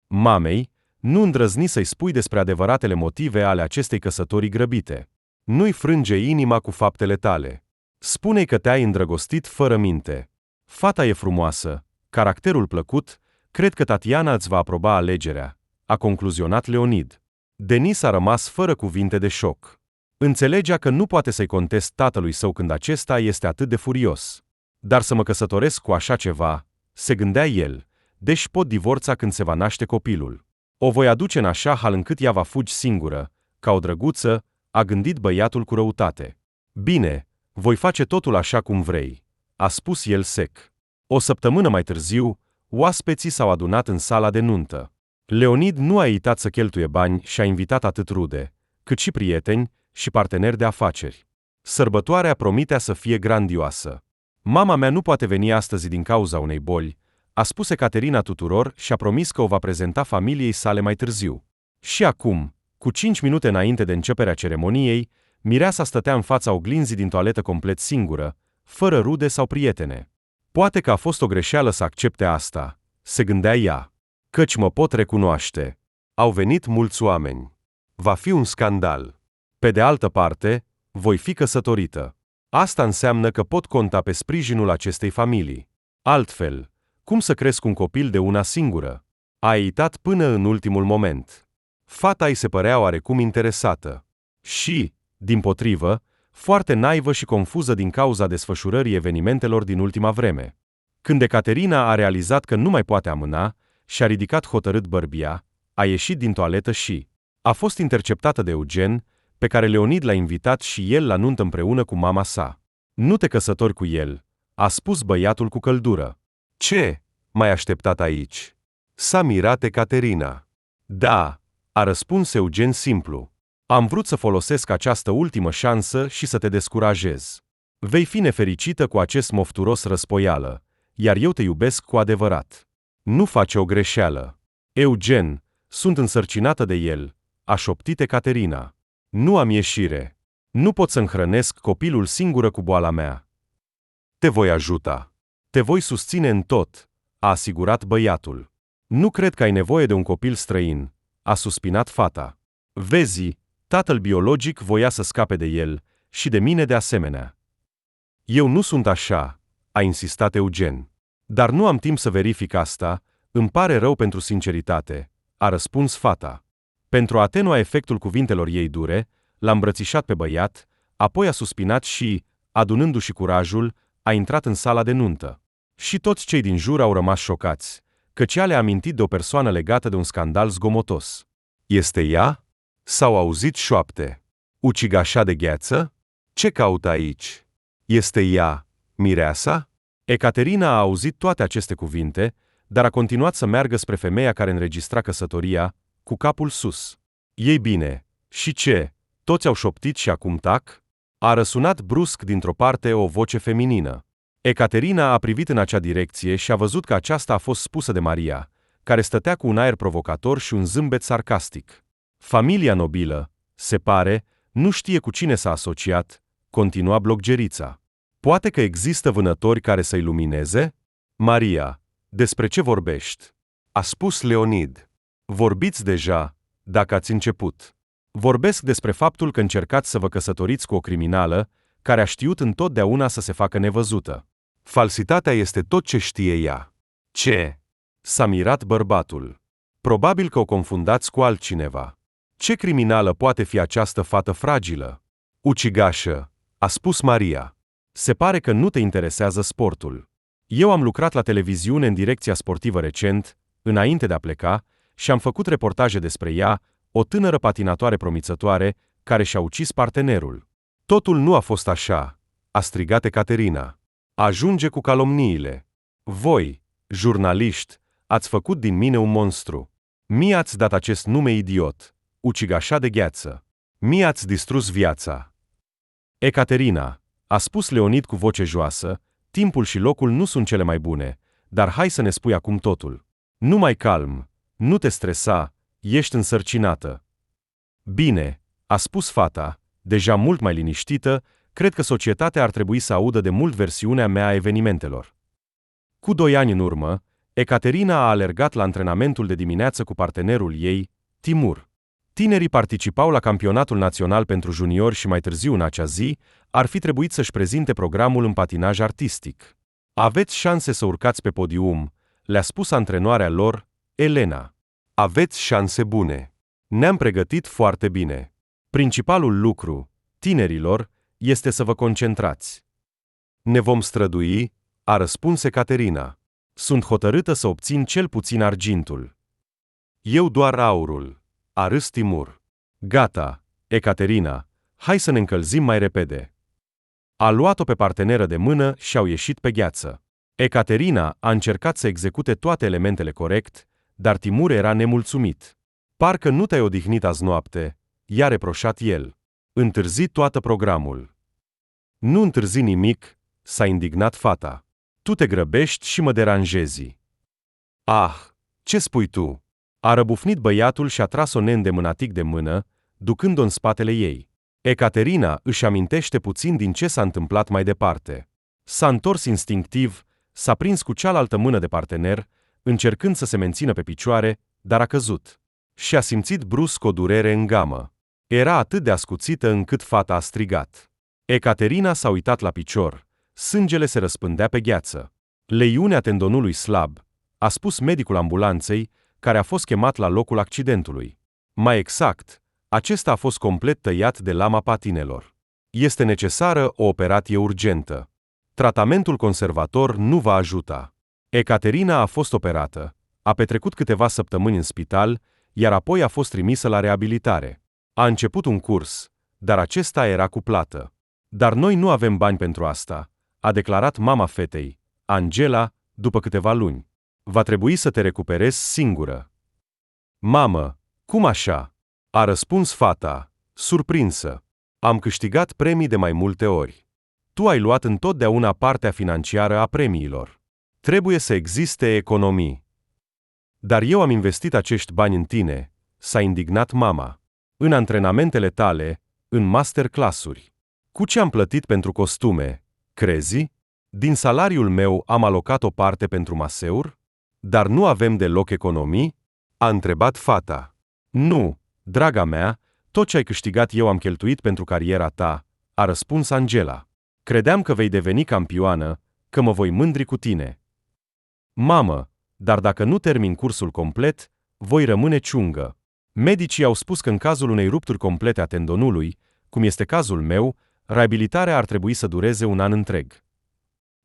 Mamei, nu îndrăzni să-i spui despre adevăratele motive ale acestei căsătorii grăbite. Nu-i frânge inima cu faptele tale. Spune-i că te-ai îndrăgostit fără minte. Fata e frumoasă, caracterul plăcut, cred că Tatiana îți va aproba alegerea, a concluzionat Leonid. Denis a rămas fără cuvinte de șoc. Înțelegea că nu poate să-i contest tatălui său când acesta este atât de furios. Dar să mă căsătoresc cu așa ceva, se gândea el, deși pot divorța când se va naște copilul. O voi aduce în așa hal încât ea va fugi singură, ca o drăguță, a gândit băiatul cu răutate. Bine, voi face totul așa cum vrei, a spus el sec. O săptămână mai târziu, oaspeții s-au adunat în sala de nuntă. Leonid nu a ezitat să cheltuie bani și a invitat atât rude, cât și prieteni și parteneri de afaceri. Sărbătoarea promitea să fie grandioasă. Mama mea nu poate veni astăzi din cauza unei boli, a spus Ecaterina tuturor și a promis că o va prezenta familiei sale mai târziu. Și acum, cu 5 minute înainte de începerea ceremoniei, mireasa stătea în fața oglinzii din toaletă complet singură, fără rude sau prietene. Poate că a fost o greșeală să accepte asta, se gândea ea, căci mă pot recunoaște. Au venit mulți oameni. Va fi un scandal. Pe de altă parte, voi fi căsătorită. Asta înseamnă că pot conta pe sprijinul acestei familii. Altfel, cum să cresc un copil de una singură? A ezitat până în ultimul moment. Fata îi se părea oarecum interesată. Și, dimpotrivă, foarte naivă și confuză din cauza desfășurării evenimentelor din ultima vreme. Când Ecaterina a realizat că nu mai poate amâna, și-a ridicat hotărât bărbia, a ieșit din toaletă și a fost interceptată de Eugen, pe care Leonid l-a invitat și el la nuntă împreună cu mama sa. Nu te căsători cu el, a spus băiatul cu căldură. Ce? M-ai așteptat aici? S-a mirat Ecaterina. Da, a răspuns Eugen simplu. Am vrut să folosesc această ultimă șansă și să te descurajez. Vei fi nefericită cu acest mofturos răspoială, iar eu te iubesc cu adevărat. Nu face o greșeală. Eugen, sunt însărcinată de el, a șoptit Ecaterina. Nu am ieșire. Nu pot să-mi hrănesc copilul singură cu boala mea. Te voi ajuta. Te voi susține în tot, a asigurat băiatul. Nu cred că ai nevoie de un copil străin, a suspinat fata. Vezi, tatăl biologic voia să scape de el și de mine de asemenea. Eu nu sunt așa, a insistat Eugen. Dar nu am timp să verific asta, îmi pare rău pentru sinceritate, a răspuns fata. Pentru a atenua efectul cuvintelor ei dure, l-a îmbrățișat pe băiat, apoi a suspinat și, adunându-și curajul, a intrat în sala de nuntă. Și toți cei din jur au rămas șocați, căci ea le-a amintit de o persoană legată de un scandal zgomotos. Este ea? S-au auzit șoapte. Ucigașa de gheață? Ce caută aici? Este ea, mireasa? Ecaterina a auzit toate aceste cuvinte, dar a continuat să meargă spre femeia care înregistra căsătoria, cu capul sus. Ei bine, și ce? Toți au șoptit și acum tac? A răsunat brusc dintr-o parte o voce feminină. Ecaterina a privit în acea direcție și a văzut că aceasta a fost spusă de Maria, care stătea cu un aer provocator și un zâmbet sarcastic. Familia nobilă, se pare, nu știe cu cine s-a asociat, continua bloggerița. Poate că există vânători care să-i lumineze? Maria, despre ce vorbești? A spus Leonid. Vorbiți deja, dacă ați început. Vorbesc despre faptul că încercați să vă căsătoriți cu o criminală care a știut întotdeauna să se facă nevăzută. Falsitatea este tot ce știe ea. Ce? S-a mirat bărbatul. Probabil că o confundați cu altcineva. Ce criminală poate fi această fată fragilă? Ucigașă, a spus Maria. Se pare că nu te interesează sportul. Eu am lucrat la televiziune în direcția sportivă recent, înainte de a pleca, și am făcut reportaje despre ea, o tânără patinatoare promițătoare, care și-a ucis partenerul. Totul nu a fost așa, a strigat Ecaterina. Ajunge cu calomniile. Voi, jurnaliști, ați făcut din mine un monstru. Mie ați dat acest nume idiot, ucigașa de gheață. Mie ați distrus viața. Ecaterina, a spus Leonid cu voce joasă, timpul și locul nu sunt cele mai bune, dar hai să ne spui acum totul. Numai calm, nu te stresa, ești însărcinată. Bine, a spus fata, deja mult mai liniștită, cred că societatea ar trebui să audă de mult versiunea mea a evenimentelor. Cu 2 ani în urmă, Ecaterina a alergat la antrenamentul de dimineață cu partenerul ei, Timur. Tinerii participau la campionatul național pentru juniori și mai târziu în acea zi ar fi trebuit să-și prezinte programul în patinaj artistic. Aveți șanse să urcați pe podium, le-a spus antrenoarea lor, Elena. Aveți șanse bune. Ne-am pregătit foarte bine. Principalul lucru, tinerilor, este să vă concentrați. Ne vom strădui, a răspuns Ecaterina. Sunt hotărâtă să obțin cel puțin argintul. Eu doar aurul, a râs Timur. Gata, Ecaterina, hai să ne încălzim mai repede. A luat-o pe parteneră de mână și au ieșit pe gheață. Ecaterina a încercat să execute toate elementele corect, dar Timur era nemulțumit. Parcă nu te-ai odihnit azi noapte, i-a reproșat el. Întârzi toată programul. Nu întârzi nimic, s-a indignat fata. Tu te grăbești și mă deranjezi. Ah, ce spui tu? A răbufnit băiatul și a tras-o neîndemânatic de mână, ducând-o în spatele ei. Ecaterina își amintește puțin din ce s-a întâmplat mai departe. S-a întors instinctiv, s-a prins cu cealaltă mână de partener, încercând să se mențină pe picioare, dar a căzut. Și a simțit brusc o durere în gamă. Era atât de ascuțită încât fata a strigat. Ecaterina s-a uitat la picior. Sângele se răspândea pe gheață. Leiunea tendonului slab, a spus medicul ambulanței, care a fost chemat la locul accidentului. Mai exact, acesta a fost complet tăiat de lama patinelor. Este necesară o operație urgentă. Tratamentul conservator nu va ajuta. Ecaterina a fost operată, a petrecut câteva săptămâni în spital, iar apoi a fost trimisă la reabilitare. A început un curs, dar acesta era cu plată. Dar noi nu avem bani pentru asta, a declarat mama fetei, Angela, după câteva luni. Va trebui să te recuperezi singură. Mamă, cum așa? A răspuns fata, surprinsă. Am câștigat premii de mai multe ori. Tu ai luat întotdeauna partea financiară a premiilor. Trebuie să existe economii. Dar eu am investit acești bani în tine, s-a indignat mama. În antrenamentele tale, în masterclass-uri. Cu ce am plătit pentru costume, crezi? Din salariul meu am alocat o parte pentru maseur? Dar nu avem deloc economii? A întrebat fata. Nu, draga mea, tot ce ai câștigat eu am cheltuit pentru cariera ta, a răspuns Angela. Credeam că vei deveni campioană, că mă voi mândri cu tine. Mamă, dar dacă nu termin cursul complet, voi rămâne ciungă. Medicii au spus că în cazul unei rupturi complete a tendonului, cum este cazul meu, reabilitarea ar trebui să dureze 1 an întreg.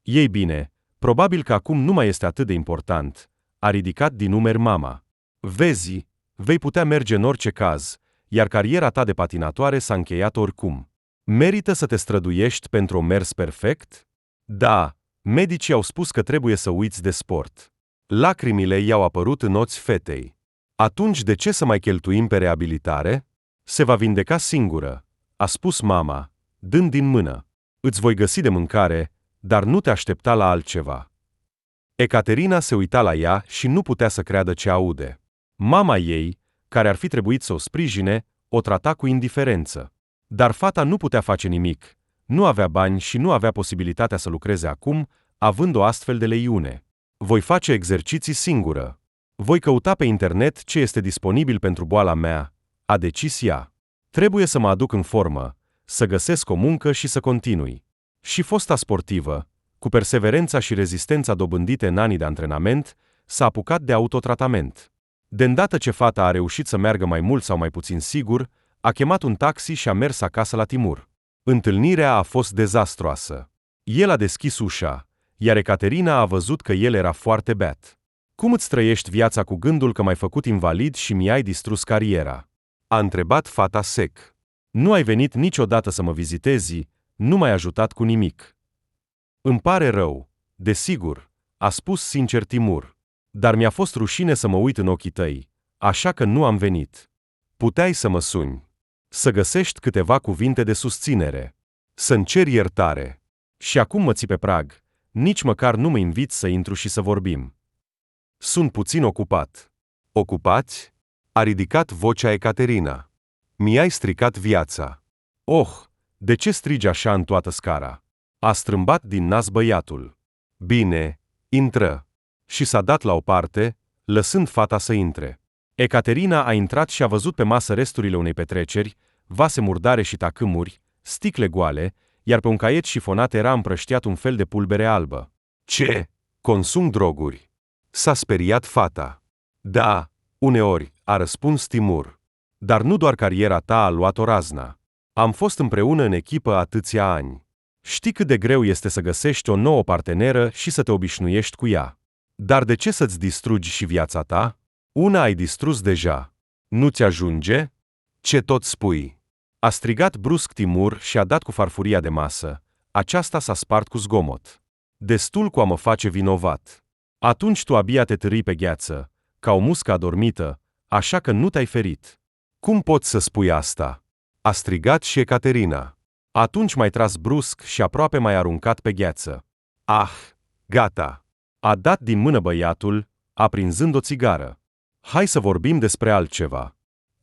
Ei bine, probabil că acum nu mai este atât de important, a ridicat din numeri mama. Vezi, vei putea merge în orice caz, iar cariera ta de patinatoare s-a încheiat oricum. Merită să te străduiești pentru un mers perfect? Da, medicii au spus că trebuie să uiți de sport. Lacrimile i-au apărut în ochi fetei. Atunci de ce să mai cheltuim pe reabilitare? Se va vindeca singură, a spus mama, dând din mână. Îți voi găsi de mâncare, dar nu te aștepta la altceva. Ecaterina se uita la ea și nu putea să creadă ce aude. Mama ei, care ar fi trebuit să o sprijine, o trata cu indiferență. Dar fata nu putea face nimic, nu avea bani și nu avea posibilitatea să lucreze acum, având o astfel de leiune. Voi face exerciții singură. Voi căuta pe internet ce este disponibil pentru boala mea, a decis ea. Trebuie să mă aduc în formă, să găsesc o muncă și să continui. Și fosta sportivă, cu perseverența și rezistența dobândite în anii de antrenament, s-a apucat de autotratament. De îndată ce fata a reușit să meargă mai mult sau mai puțin sigur, a chemat un taxi și a mers acasă la Timur. Întâlnirea a fost dezastroasă. El a deschis ușa, iar Ecaterina a văzut că el era foarte beat. Cum îți trăiești viața cu gândul că m-ai făcut invalid și mi-ai distrus cariera? A întrebat fata sec. Nu ai venit niciodată să mă vizitezi, nu m-ai ajutat cu nimic. Îmi pare rău, desigur, a spus sincer Timur. Dar mi-a fost rușine să mă uit în ochii tăi, așa că nu am venit. Puteai să mă suni. Să găsești câteva cuvinte de susținere. Să-mi ceri iertare. Și acum mă ții pe prag, nici măcar nu mă inviți să intru și să vorbim. Sunt puțin ocupat. Ocupați? A ridicat vocea Ecaterina. Mi-ai stricat viața. Oh, de ce strigi așa în toată scara? A strâmbat din nas băiatul. Bine, intră. Și s-a dat la o parte, lăsând fata să intre. Ecaterina a intrat și a văzut pe masă resturile unei petreceri, vase murdare și tacâmuri, sticle goale, iar pe un caiet șifonat era împrăștiat un fel de pulbere albă. Ce? Consum droguri? S-a speriat fata. Da, uneori, a răspuns Timur. Dar nu doar cariera ta a luat o razna. Am fost împreună în echipă atâția ani. Știi cât de greu este să găsești o nouă parteneră și să te obișnuiești cu ea. Dar de ce să-ți distrugi și viața ta? Una ai distrus deja. Nu-ți ajunge? Ce tot spui? A strigat brusc Timur și a dat cu farfuria de masă. Aceasta s-a spart cu zgomot. Destul cu a mă face vinovat. Atunci tu abia te târâi pe gheață, ca o muscă adormită, așa că nu te-ai ferit. Cum poți să spui asta? A strigat și Ecaterina. Atunci m-ai tras brusc și aproape m-ai aruncat pe gheață. Ah, gata! A dat din mână băiatul, aprinzând o țigară. Hai să vorbim despre altceva.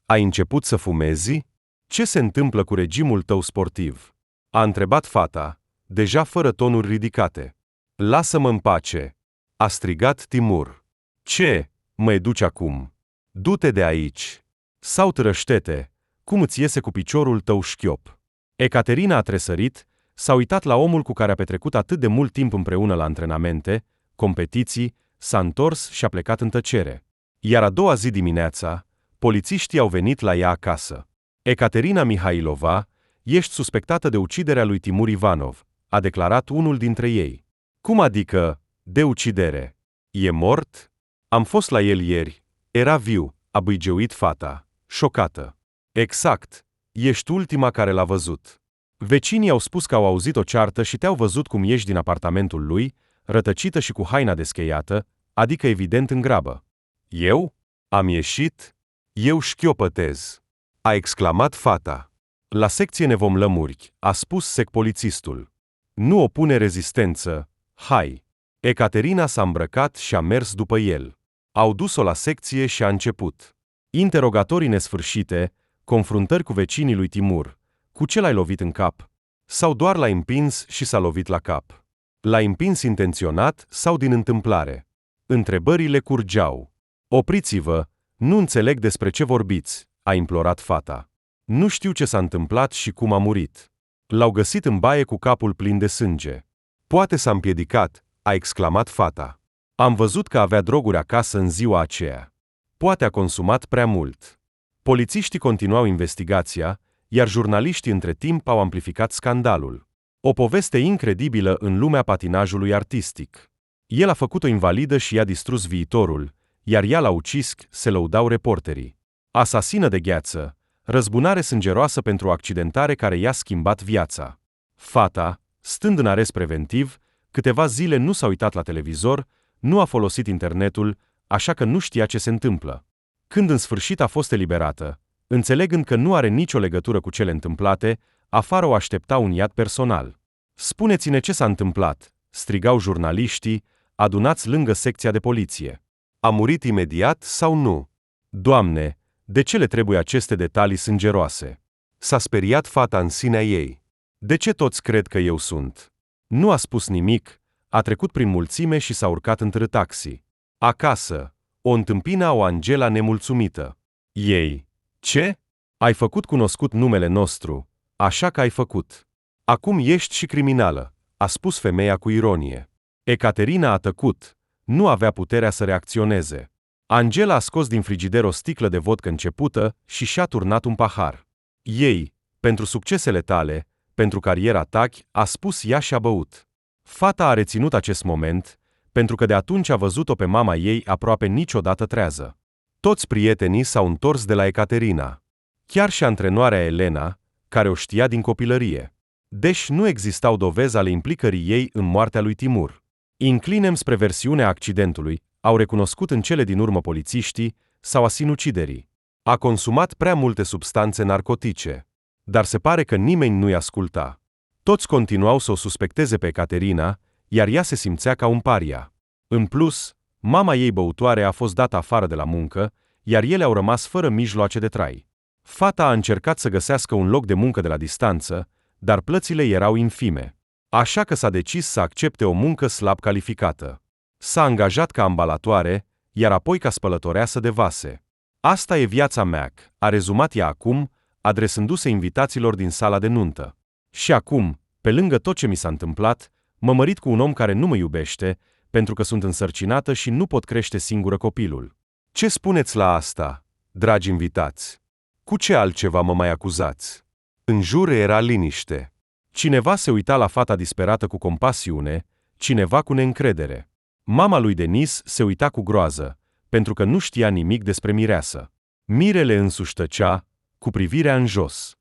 Ai început să fumezi? Ce se întâmplă cu regimul tău sportiv? A întrebat fata, deja fără tonuri ridicate. Lasă-mă în pace! A strigat Timur. Ce? Mă educi acum? Du-te de aici! Sau trăște-te, cum îți iese cu piciorul tău șchiop? Ecaterina a tresărit, s-a uitat la omul cu care a petrecut atât de mult timp împreună la antrenamente, competiții, s-a întors și a plecat în tăcere. Iar a doua zi dimineața, polițiștii au venit la ea acasă. Ecaterina Mihailova, ești suspectată de uciderea lui Timur Ivanov, a declarat unul dintre ei. Cum adică, de ucidere? E mort? Am fost la el ieri. Era viu, a bâigeuit fata, șocată. Exact, ești ultima care l-a văzut. Vecinii au spus că au auzit o ceartă și te-au văzut cum ieși din apartamentul lui, rătăcită și cu haina descheiată, adică evident în grabă. Eu? Am ieșit? Eu șchiopătez! A exclamat fata. La secție ne vom lămuri, a spus sec polițistul. Nu opune rezistență, hai! Ecaterina s-a îmbrăcat și a mers după el. Au dus-o la secție și a început. Interogatorii nesfârșite, confruntări cu vecinii lui Timur. Cu ce l-ai lovit în cap? Sau doar l-ai împins și s-a lovit la cap? L-ai împins intenționat sau din întâmplare? Întrebările curgeau. Opriți-vă, nu înțeleg despre ce vorbiți, a implorat fata. Nu știu ce s-a întâmplat și cum a murit. L-au găsit în baie cu capul plin de sânge. Poate s-a împiedicat, a exclamat fata. Am văzut că avea droguri acasă în ziua aceea. Poate a consumat prea mult. Polițiștii continuau investigația, iar jurnaliștii între timp au amplificat scandalul. O poveste incredibilă în lumea patinajului artistic. El a făcut-o invalidă și i-a distrus viitorul, iar ea l-a ucis, se lăudau reporterii. Asasină de gheață, răzbunare sângeroasă pentru o accidentare care i-a schimbat viața. Fata, stând în arest preventiv, câteva zile nu s-a uitat la televizor, nu a folosit internetul, așa că nu știa ce se întâmplă. Când în sfârșit a fost eliberată, înțelegând că nu are nicio legătură cu cele întâmplate, afară o aștepta un iad personal. Spuneți-ne ce s-a întâmplat, strigau jurnaliștii, adunați lângă secția de poliție. A murit imediat sau nu? Doamne, de ce le trebuie aceste detalii sângeroase? S-a speriat fata în sinea ei. De ce toți cred că eu sunt? Nu a spus nimic, a trecut prin mulțime și s-a urcat într taxi. Acasă, o întâmpina o Angela nemulțumită. Ei, ce? Ai făcut cunoscut numele nostru, așa că ai făcut. Acum ești și criminală, a spus femeia cu ironie. Ecaterina a tăcut, nu avea puterea să reacționeze. Angela a scos din frigider o sticlă de vodcă începută și și-a turnat un pahar. Ei, pentru succesele tale, pentru cariera ta, a spus ea și a băut. Fata a reținut acest moment, pentru că de atunci a văzut-o pe mama ei aproape niciodată trează. Toți prietenii s-au întors de la Ecaterina. Chiar și antrenoarea Elena, care o știa din copilărie. Deși nu existau dovezi ale implicării ei în moartea lui Timur. Inclinem spre versiunea accidentului, au recunoscut în cele din urmă polițiștii, sau a sinuciderii. A consumat prea multe substanțe narcotice. Dar se pare că nimeni nu-i asculta. Toți continuau să o suspecteze pe Ecaterina, iar ea se simțea ca un paria. În plus, mama ei băutoare a fost dată afară de la muncă, iar ele au rămas fără mijloace de trai. Fata a încercat să găsească un loc de muncă de la distanță, dar plățile erau infime. Așa că s-a decis să accepte o muncă slab calificată. S-a angajat ca ambalatoare, iar apoi ca spălătoreasă de vase. Asta e viața mea, a rezumat ea acum, adresându-se invitaților din sala de nuntă. Și acum, pe lângă tot ce mi s-a întâmplat, mă mărit cu un om care nu mă iubește, pentru că sunt însărcinată și nu pot crește singură copilul. Ce spuneți la asta, dragi invitați? Cu ce altceva mă mai acuzați? În jur era liniște. Cineva se uita la fata disperată cu compasiune, cineva cu neîncredere. Mama lui Denis se uita cu groază, pentru că nu știa nimic despre mireasă. Mirele însuși tăcea, cu privirea în jos.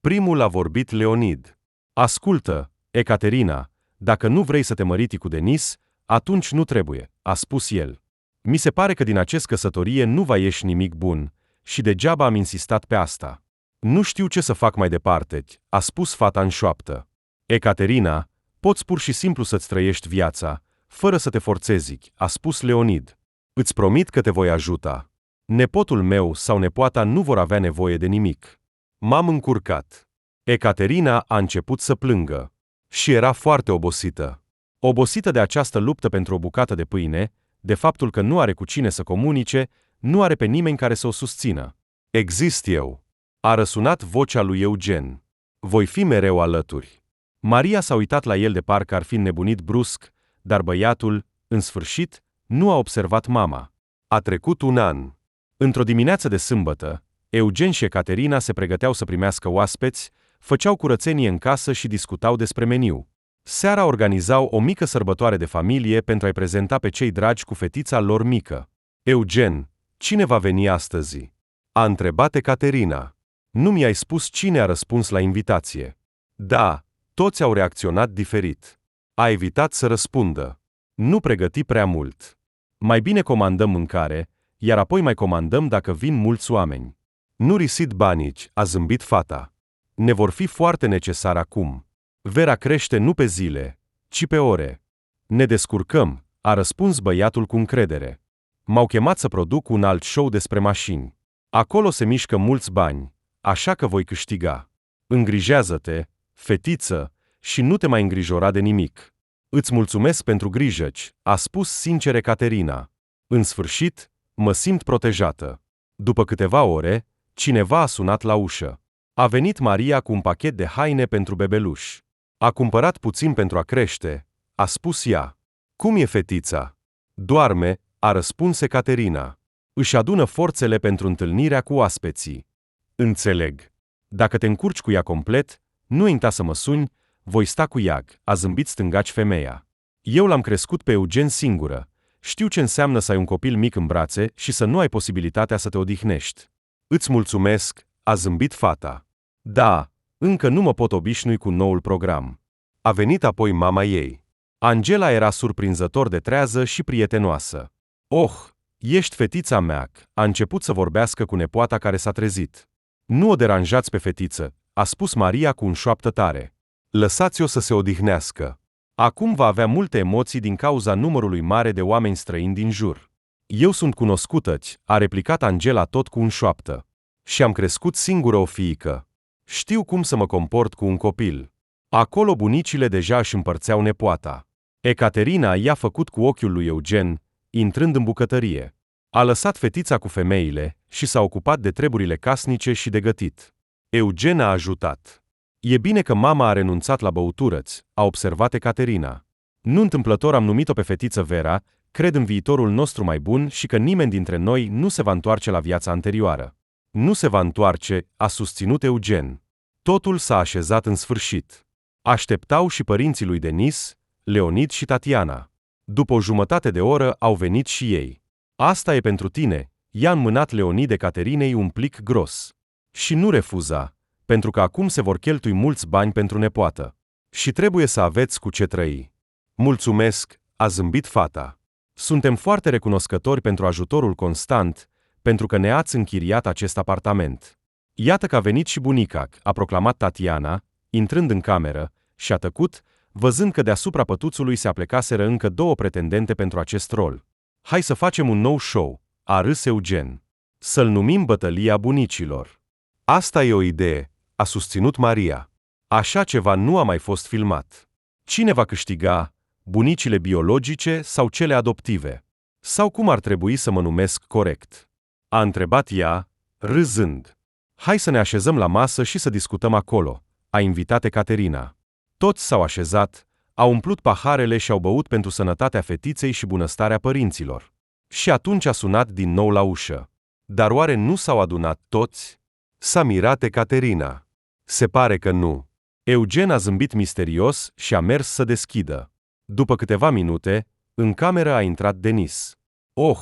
Primul a vorbit Leonid. Ascultă, Ecaterina, dacă nu vrei să te măriti cu Denis, atunci nu trebuie, a spus el. Mi se pare că din acest căsătorie nu va ieși nimic bun, și degeaba am insistat pe asta. Nu știu ce să fac mai departe, a spus fata în șoaptă. Ecaterina, poți pur și simplu să-ți trăiești viața, fără să te forțezi, a spus Leonid. Îți promit că te voi ajuta. Nepotul meu sau nepoata nu vor avea nevoie de nimic. M-am încurcat. Ecaterina a început să plângă. Și era foarte obosită. Obosită de această luptă pentru o bucată de pâine, de faptul că nu are cu cine să comunice, nu are pe nimeni care să o susțină. Exist eu. A răsunat vocea lui Eugen. Voi fi mereu alături. Maria s-a uitat la el de parcă ar fi înnebunit brusc, dar băiatul, în sfârșit, nu a observat mama. A trecut un an. Într-o dimineață de sâmbătă, Eugen și Ecaterina se pregăteau să primească oaspeți, făceau curățenie în casă și discutau despre meniu. Seara organizau o mică sărbătoare de familie pentru a-i prezenta pe cei dragi cu fetița lor mică. Eugen, cine va veni astăzi? A întrebat Ecaterina. Nu mi-ai spus cine a răspuns la invitație. Da, toți au reacționat diferit. A evitat să răspundă. Nu pregăti prea mult. Mai bine comandăm mâncare, iar apoi mai comandăm dacă vin mulți oameni. Nu risit banii, a zâmbit fata. Ne vor fi foarte necesari acum. Vera crește nu pe zile, ci pe ore. Ne descurcăm, a răspuns băiatul cu încredere. M-au chemat să produc un alt show despre mașini. Acolo se mișcă mulți bani, așa că voi câștiga. Îngrijează-te, fetiță, și nu te mai îngrijora de nimic. Îți mulțumesc pentru grijăci, a spus sincer Ecaterina. În sfârșit, mă simt protejată. După câteva ore, cineva a sunat la ușă. A venit Maria cu un pachet de haine pentru bebeluș. A cumpărat puțin pentru a crește, a spus ea. Cum e fetița? Doarme, a răspuns Ecaterina. Își adună forțele pentru întâlnirea cu oaspeții. Înțeleg. Dacă te încurci cu ea complet, nu inta să mă suni, voi sta cu ea, a zâmbit stângaci femeia. Eu l-am crescut pe Eugen singură. Știu ce înseamnă să ai un copil mic în brațe și să nu ai posibilitatea să te odihnești. Îți mulțumesc, a zâmbit fata. Da, încă nu mă pot obișnui cu noul program. A venit apoi mama ei. Angela era surprinzător de trează și prietenoasă. Oh, ești fetița mea, a început să vorbească cu nepoata care s-a trezit. Nu o deranjați pe fetiță, a spus Maria cu un șoaptă tare. Lăsați-o să se odihnească. Acum va avea multe emoții din cauza numărului mare de oameni străini din jur. Eu sunt cunoscută-ți, a replicat Angela tot cu un șoaptă. Și am crescut singură o fiică. Știu cum să mă comport cu un copil. Acolo bunicile deja își împărțeau nepoata. Ecaterina i-a făcut cu ochiul lui Eugen, intrând în bucătărie. A lăsat fetița cu femeile și s-a ocupat de treburile casnice și de gătit. Eugen a ajutat. E bine că mama a renunțat la băuturăți, a observat Ecaterina. Nu întâmplător am numit-o pe fetiță Vera, cred în viitorul nostru mai bun și că nimeni dintre noi nu se va întoarce la viața anterioară. Nu se va întoarce, a susținut Eugen. Totul s-a așezat în sfârșit. Așteptau și părinții lui Denis, Leonid și Tatiana. După o jumătate de oră au venit și ei. Asta e pentru tine, i-a înmânat Leonid Caterinei un plic gros. Și nu refuza, pentru că acum se vor cheltui mulți bani pentru nepoată. Și trebuie să aveți cu ce trăi. Mulțumesc, a zâmbit fata. Suntem foarte recunoscători pentru ajutorul constant, pentru că ne-ați închiriat acest apartament. Iată că a venit și bunica, a proclamat Tatiana, intrând în cameră, și a tăcut, văzând că deasupra pătuțului se aplecaseră încă 2 pretendente pentru acest rol. Hai să facem un nou show, a râs Eugen. Să-l numim Bătălia bunicilor. Asta e o idee, a susținut Maria. Așa ceva nu a mai fost filmat. Cine va câștiga, bunicile biologice sau cele adoptive? Sau cum ar trebui să mă numesc corect? A întrebat ea, râzând. Hai să ne așezăm la masă și să discutăm acolo, a invitat Caterina. Toți s-au așezat, au umplut paharele și au băut pentru sănătatea fetiței și bunăstarea părinților. Și atunci a sunat din nou la ușă. Dar oare nu s-au adunat toți? S-a mirat Caterina. Se pare că nu. Eugen a zâmbit misterios și a mers să deschidă. După câteva minute, în cameră a intrat Denis. Oh,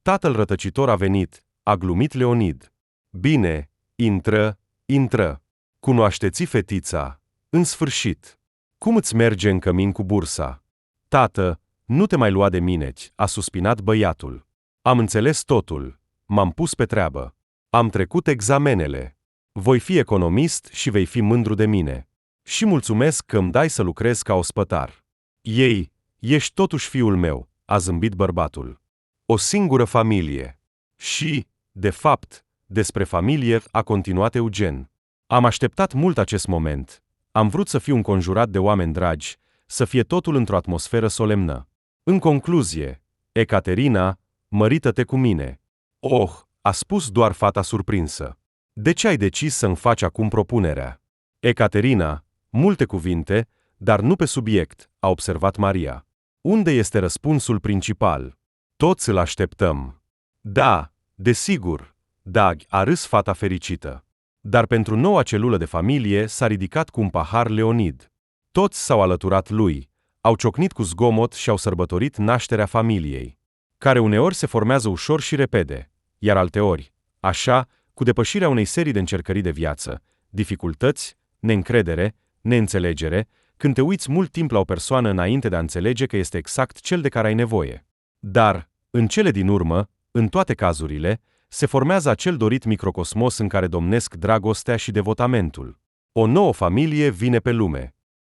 tatăl rătăcitor a venit, a glumit Leonid. Bine, intră. Cunoașteți fetița? În sfârșit. Cum îți merge în cămin cu bursa? Tată, nu te mai lua de mine, a suspinat băiatul. Am înțeles totul. M-am pus pe treabă. Am trecut examenele. Voi fi economist și vei fi mândru de mine. Și mulțumesc că îmi dai să lucrez ca ospătar. Ești totuși fiul meu, a zâmbit bărbatul. O singură familie. Și, de fapt, despre familie, a continuat Eugen. Am așteptat mult acest moment. Am vrut să fiu înconjurat de oameni dragi, să fie totul într-o atmosferă solemnă. În concluzie, Caterina, mărită-te cu mine. Oh, a spus doar fata surprinsă. De ce ai decis să-mi faci acum propunerea? Caterina, multe cuvinte, dar nu pe subiect, a observat Maria. Unde este răspunsul principal? Toți îl așteptăm. Da, desigur. Da, a râs fata fericită. Dar pentru noua celulă de familie s-a ridicat cu un pahar Leonid. Toți s-au alăturat lui, au ciocnit cu zgomot și au sărbătorit nașterea familiei, care uneori se formează ușor și repede, iar alteori, așa, cu depășirea unei serii de încercări de viață, dificultăți, neîncredere, neînțelegere, când te uiți mult timp la o persoană înainte de a înțelege că este exact cel de care ai nevoie. Dar, în cele din urmă, în toate cazurile, se formează acel dorit microcosmos în care domnesc dragostea și devotamentul. O nouă familie vine pe lume.